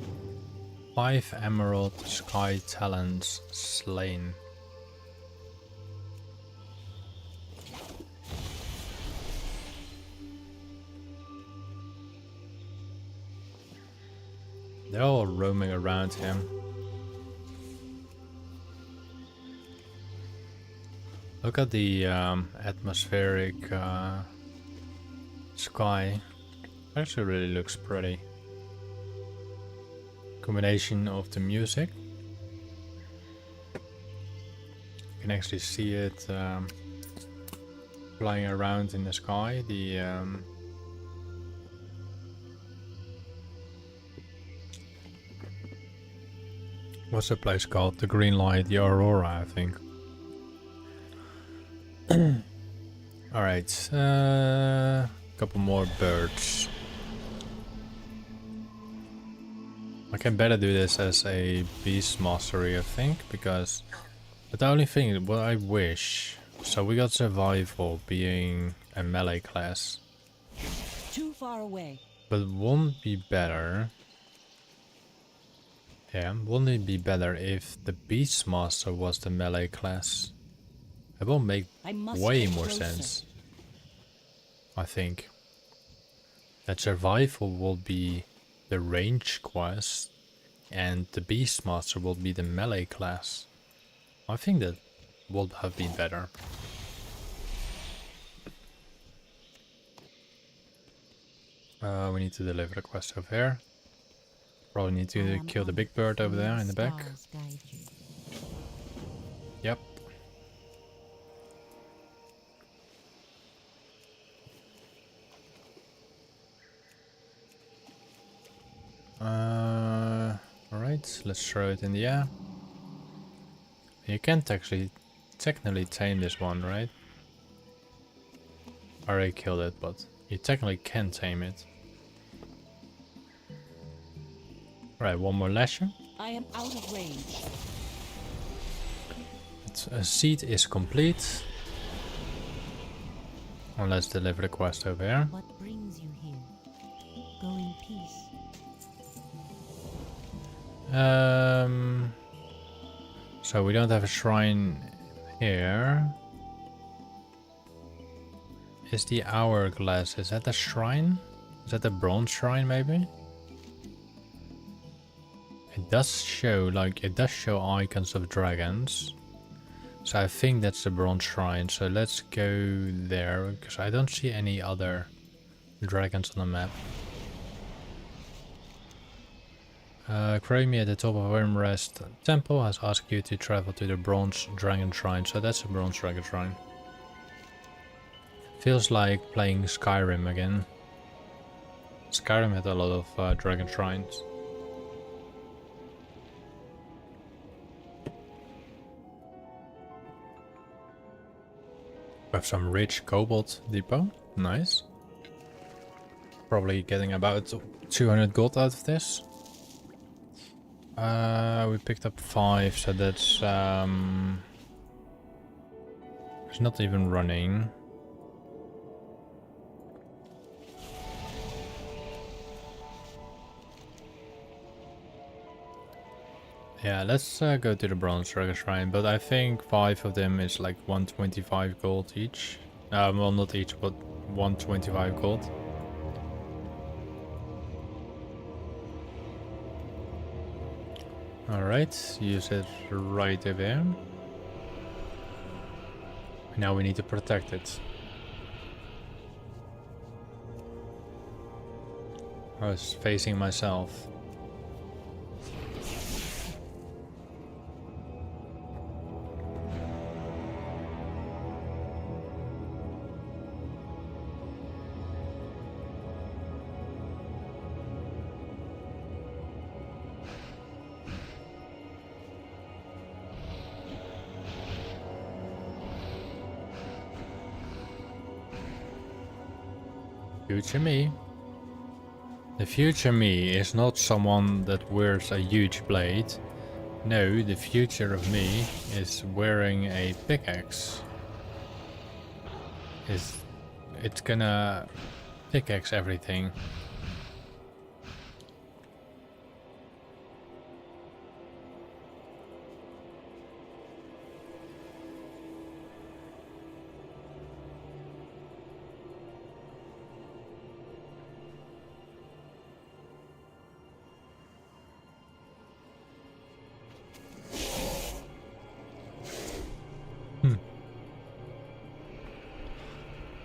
5 emerald sky talents slain. They're all roaming around him. Look at the atmospheric sky. Actually really looks pretty. Combination of the music. You can actually see it flying around in the sky. The what's the place called? The green light, the aurora, I think. Alright, couple more birds. I can better do this as a beast mastery, I think, because the only thing, what I wish, so we got survival being a melee class, Too far away. but won't be better Yeah, wouldn't it be better if the Beastmaster was the melee class? It will make I must way get more closer. sense. I think that survival will be the range quest and the Beastmaster will be the melee class. I think that would have been better. We need to deliver the quest over here. Probably need to kill the big bird over there in the back. Yep. Alright, let's throw it in the air. You can't actually technically tame this one, right? I already killed it, but you technically can tame it. Right, one more lasher. I am out of range. A seed is complete. And let's deliver the quest over here. What brings you here? Go in peace. So we don't have a shrine here. Is the hourglass, is that a shrine? Is that a bronze shrine maybe? It does show, like, it does show icons of dragons. So I think that's the bronze shrine. So let's go there, because I don't see any other dragons on the map. Cramy at the top of Loremaster Temple has asked you to travel to the bronze dragon shrine. So that's a bronze dragon shrine. Feels like playing Skyrim again. Skyrim had a lot of dragon shrines. We have some rich cobalt depot. Nice. Probably getting about 200 gold out of this. We picked up 5, so that's it's not even running. Yeah, let's go to the bronze dragon shrine, but I think 5 of them is like 125 gold each. Well, not each, but 125 gold. Alright, use it right over there. Now we need to protect it. I was facing myself. Future me. The future me is not someone that wears a huge blade. No, the future of me is wearing a pickaxe. It's gonna pickaxe everything.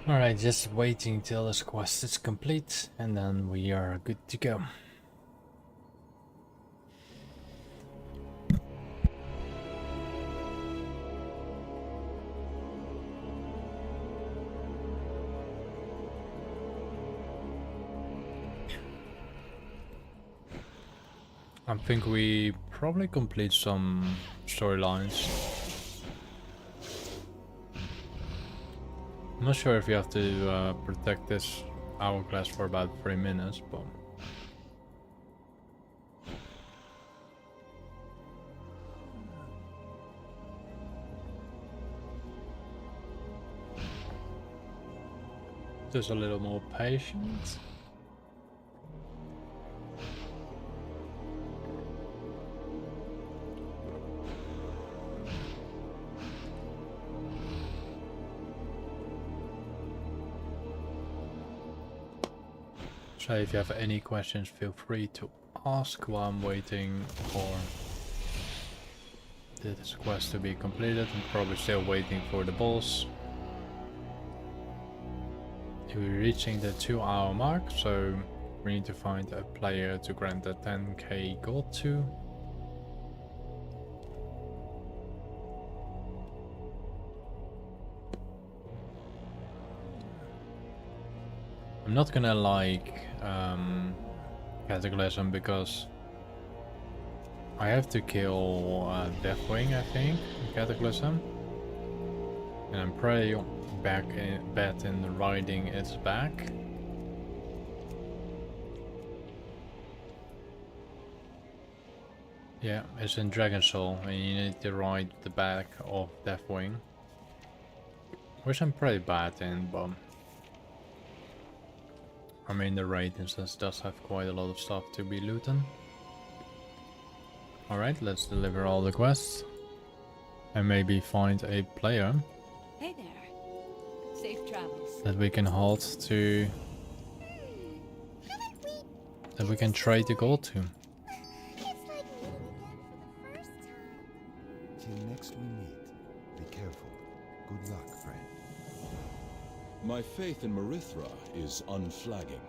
Alright, just waiting till this quest is complete and then we are good to go. I think we probably complete some storylines. I'm not sure if you have to protect this hourglass for about 3 minutes, but... Just a little more patience. So if you have any questions, feel free to ask while I'm waiting for this quest to be completed. I'm probably still waiting for the boss. We're reaching the 2-hour mark, so we need to find a player to grant the 10k gold to. I'm not gonna like Cataclysm because I have to kill Deathwing, I think, in Cataclysm. And I'm pretty bad in riding its back. Yeah, it's in Dragon Soul, and you need to ride the back of Deathwing. Which I'm pretty bad in, but I mean the raid instance does have quite a lot of stuff to be looting. Alright, let's deliver all the quests. And maybe find a player Hey there. Safe travels. that we can halt to... that we can trade the gold to. Till next we meet, be careful. Good luck, friend. My faith in Marithra is unflagging.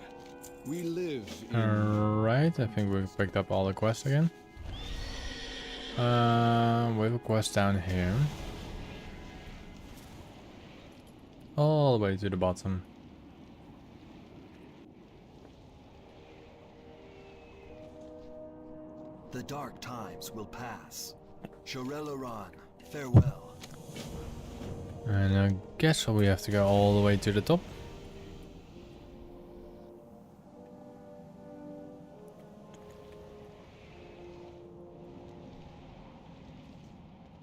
We live in... Alright, I think we've picked up all the quests again. We have a quest down here. All the way to the bottom. The dark times will pass. Shorel-Aran, farewell. And I guess we have to go all the way to the top.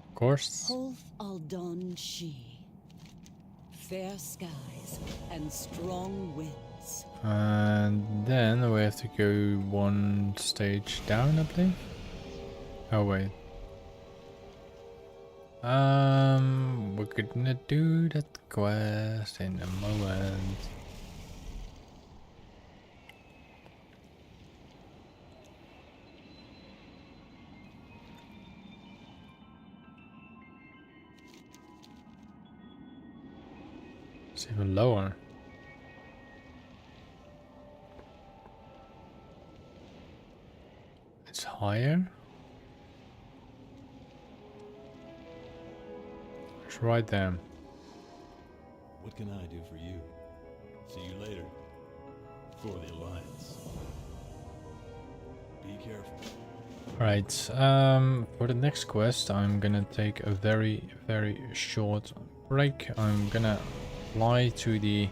Of course. Holth Aldon She. Fair skies and strong winds. And then we have to go one stage down, I believe. Oh wait. We're gonna do that quest in a moment. It's even lower. It's higher. It's right there. What can I do for you? See you later. For the Alliance. Be careful. Right, for the next quest I'm gonna take a very short break. I'm gonna fly to the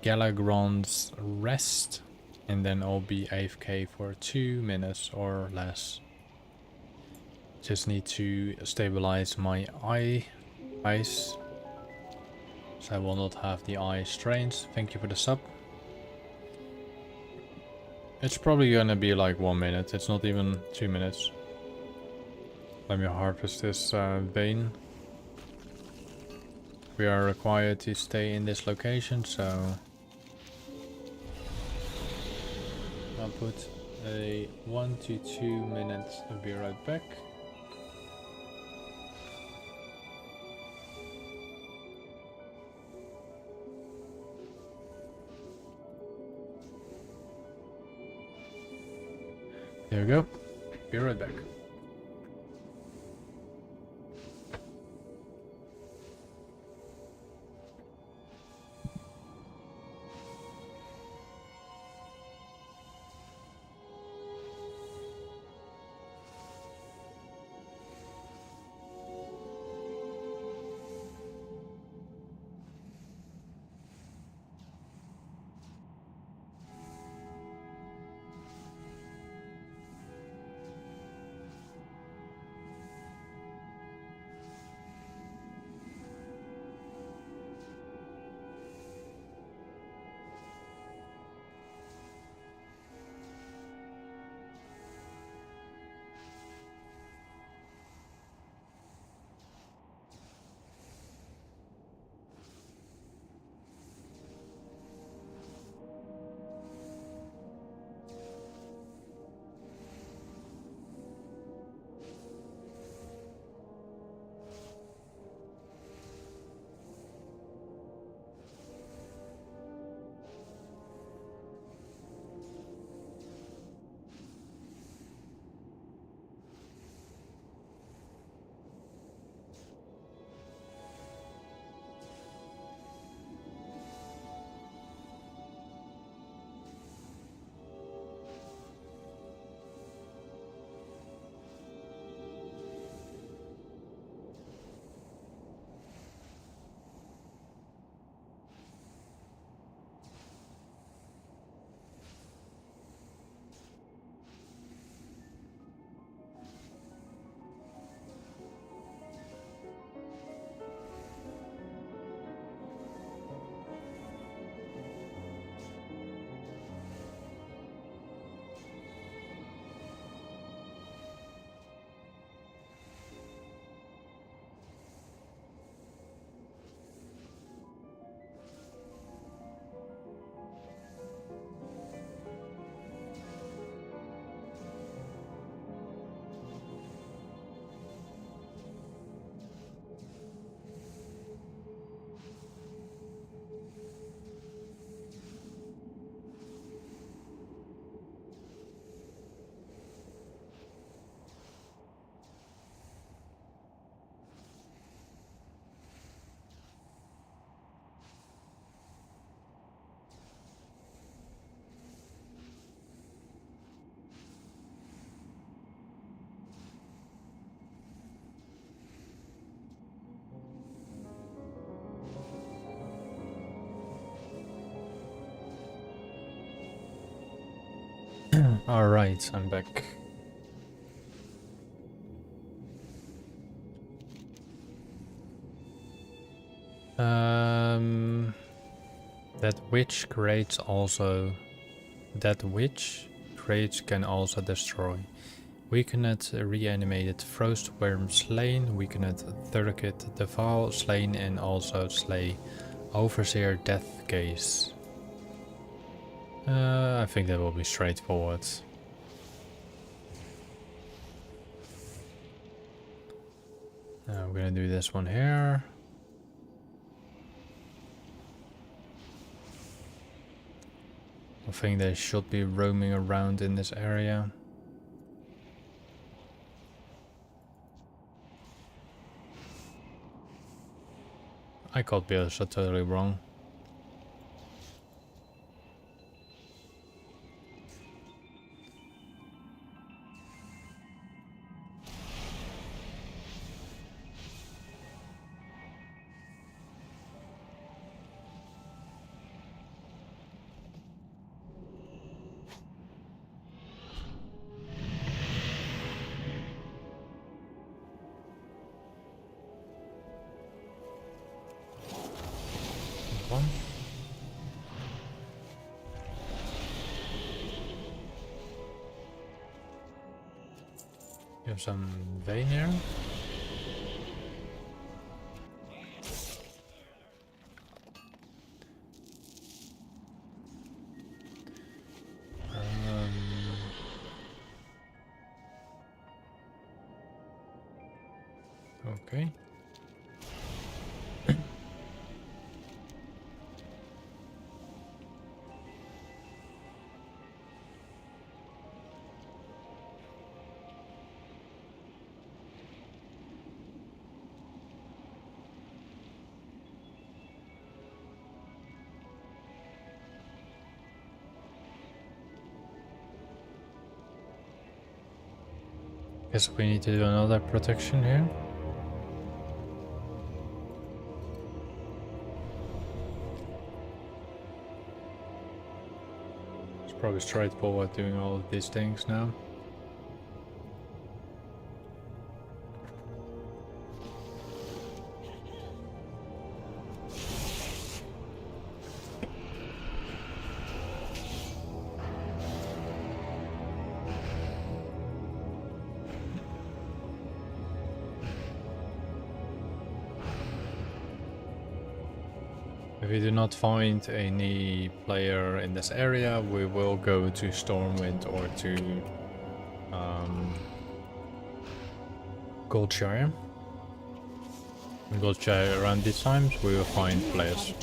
Galagrand's Rest and then I'll be AFK for 2 minutes or less. Just need to stabilize my eyes, so I will not have the eye strains. Thank you for the sub. It's probably gonna be like 1 minute, it's not even 2 minutes. Let me harvest this vein. We are required to stay in this location, so I'll put a 1 to 2 minutes. I'll be right back. There we go. Be right back. Alright, I'm back. That witch creates also... That witch creates can also destroy. Weakened, reanimated, frost worm slain, weakened, Thurkit, defile slain, and also slay. Overseer death case. I think that will be straightforward. We're gonna do this one here. I think they should be roaming around in this area. I could be also totally wrong. One. You have some vein here. Okay. Guess we need to do another protection here. It's probably straightforward doing all of these things now. If we do not find any player in this area, we will go to Stormwind or to Goldshire. In Goldshire around these times we will find players.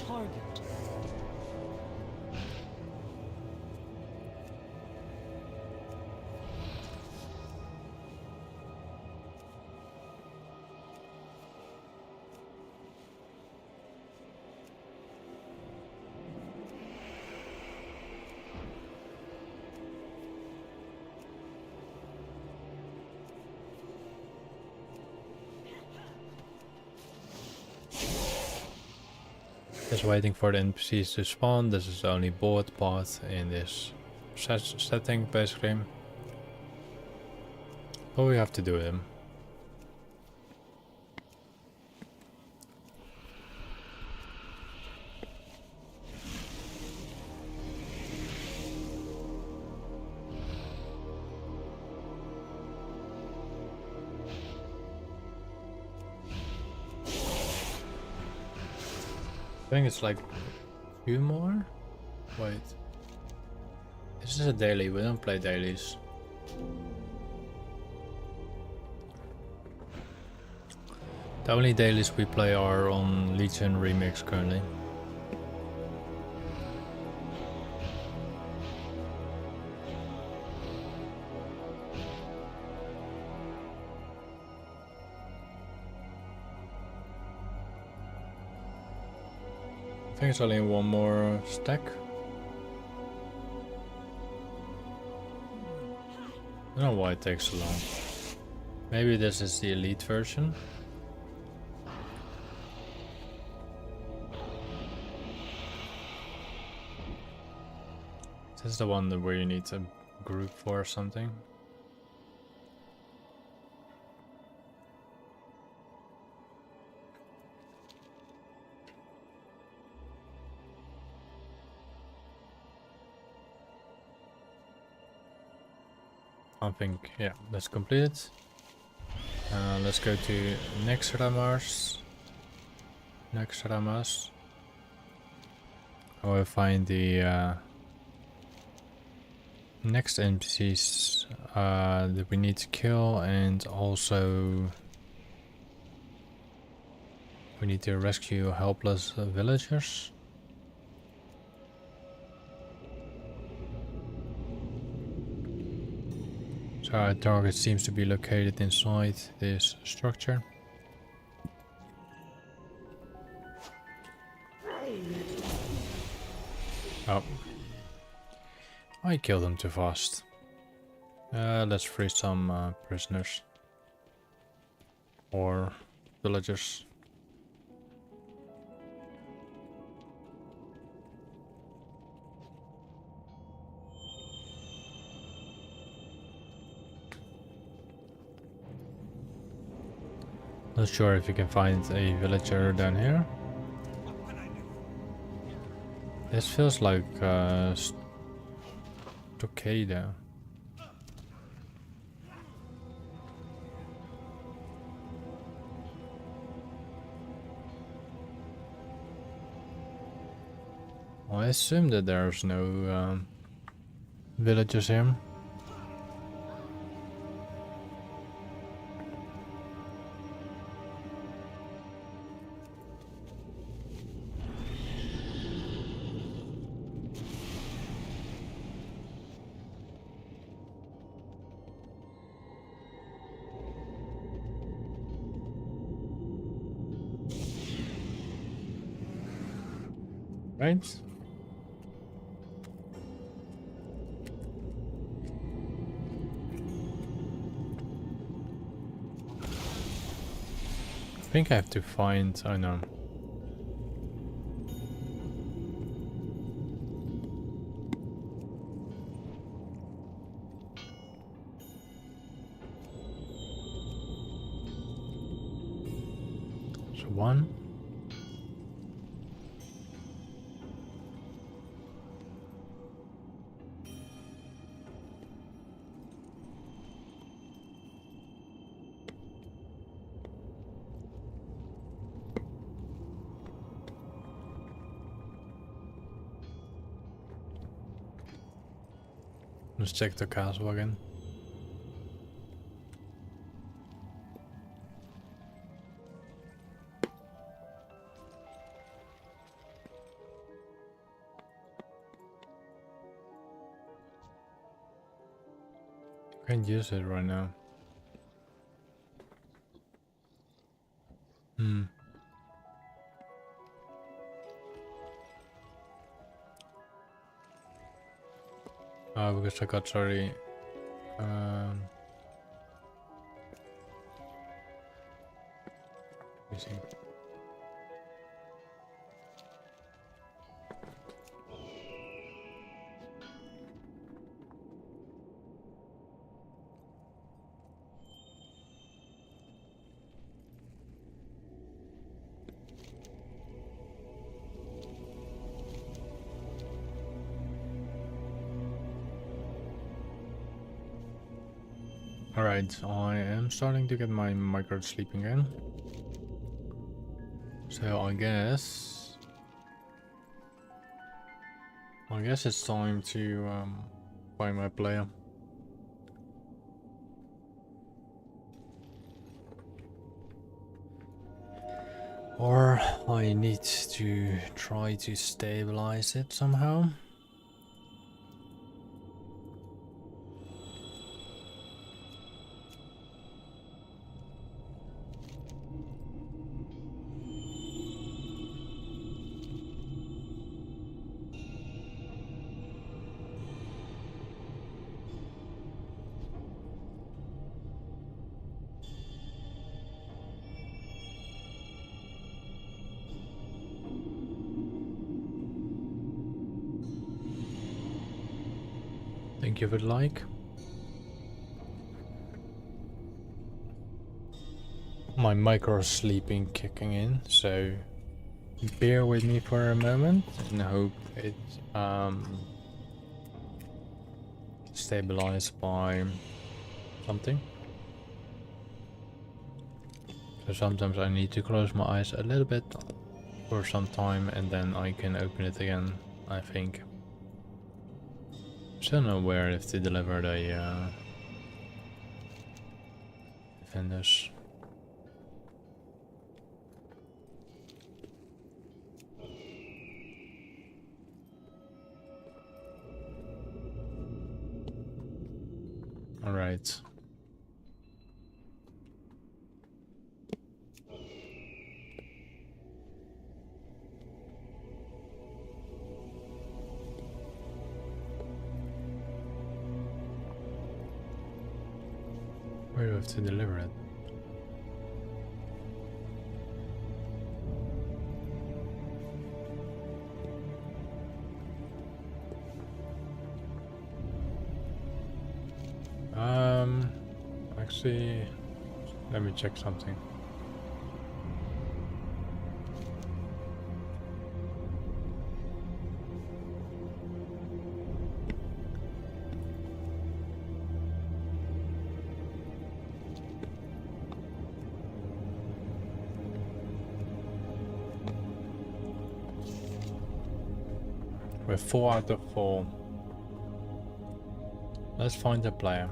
Just waiting for the NPCs to spawn. This is the only board path in this setting basically. But we have to do them. I think it's like 2 more? Wait. This is a daily, we don't play dailies. The only dailies we play are on Legion Remix currently. I think it's only one more stack. I don't know why it takes so long. Maybe this is the elite version. This is the one where you need a group for or something. I think, yeah, that's completed. Let's go to next Ramas. I will find the next NPCs that we need to kill, and also we need to rescue helpless villagers. So our target seems to be located inside this structure. Oh. I killed him too fast. Let's free some prisoners. Or villagers. Not sure if you can find a villager down here. This feels like Stockade. Well, I assume that there's no villagers here. Right? I think I have to find, oh no. So one. Let's check the castle again. Can't use it right now. Because I got sorry. Let me see. Alright, I am starting to get my micro sleeping in. So I guess it's time to find my player. Or I need to try to stabilize it somehow. think you would like. My micro sleeping kicking in, so bear with me for a moment and hope it stabilized by something. So sometimes I need to close my eyes a little bit for some time and then I can open it again, I think. Still not aware if they delivered a defenders. All right. Where do I have to deliver it? Actually, let me check something. We're 4 out of 4. Let's find a player.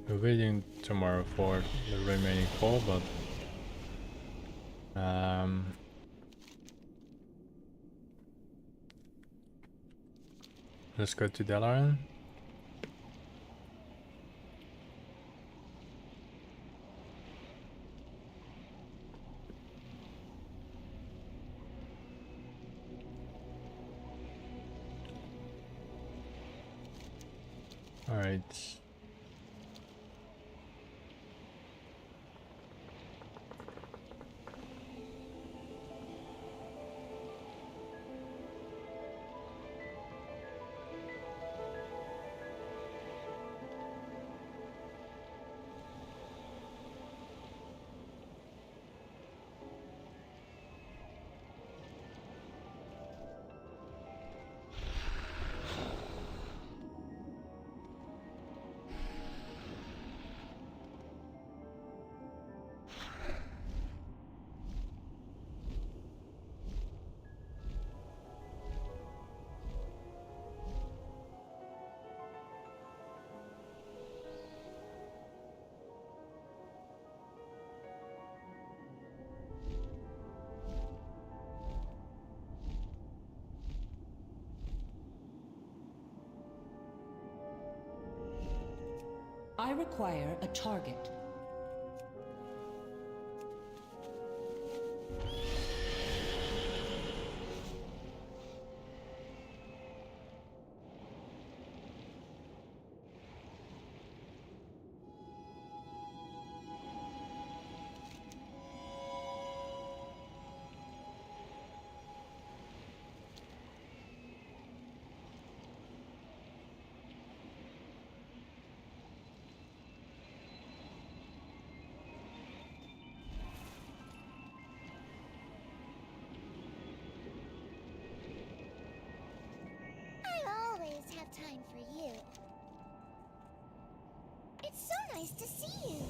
We're waiting tomorrow for the remaining 4, but let's go to Delaran. All right. I require a target. Time for you. It's so nice to see you.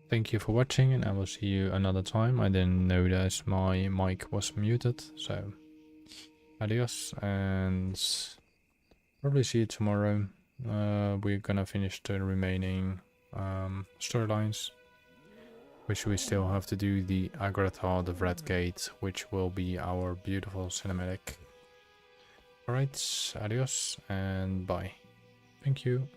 thank you for watching, and I will see you another time. I didn't notice my mic was muted, so adios, and probably see you tomorrow. We're gonna finish the remaining storylines, which we still have to do the Agrathar, the Red Gate, which will be our beautiful cinematic. Alright, adios and bye. Thank you.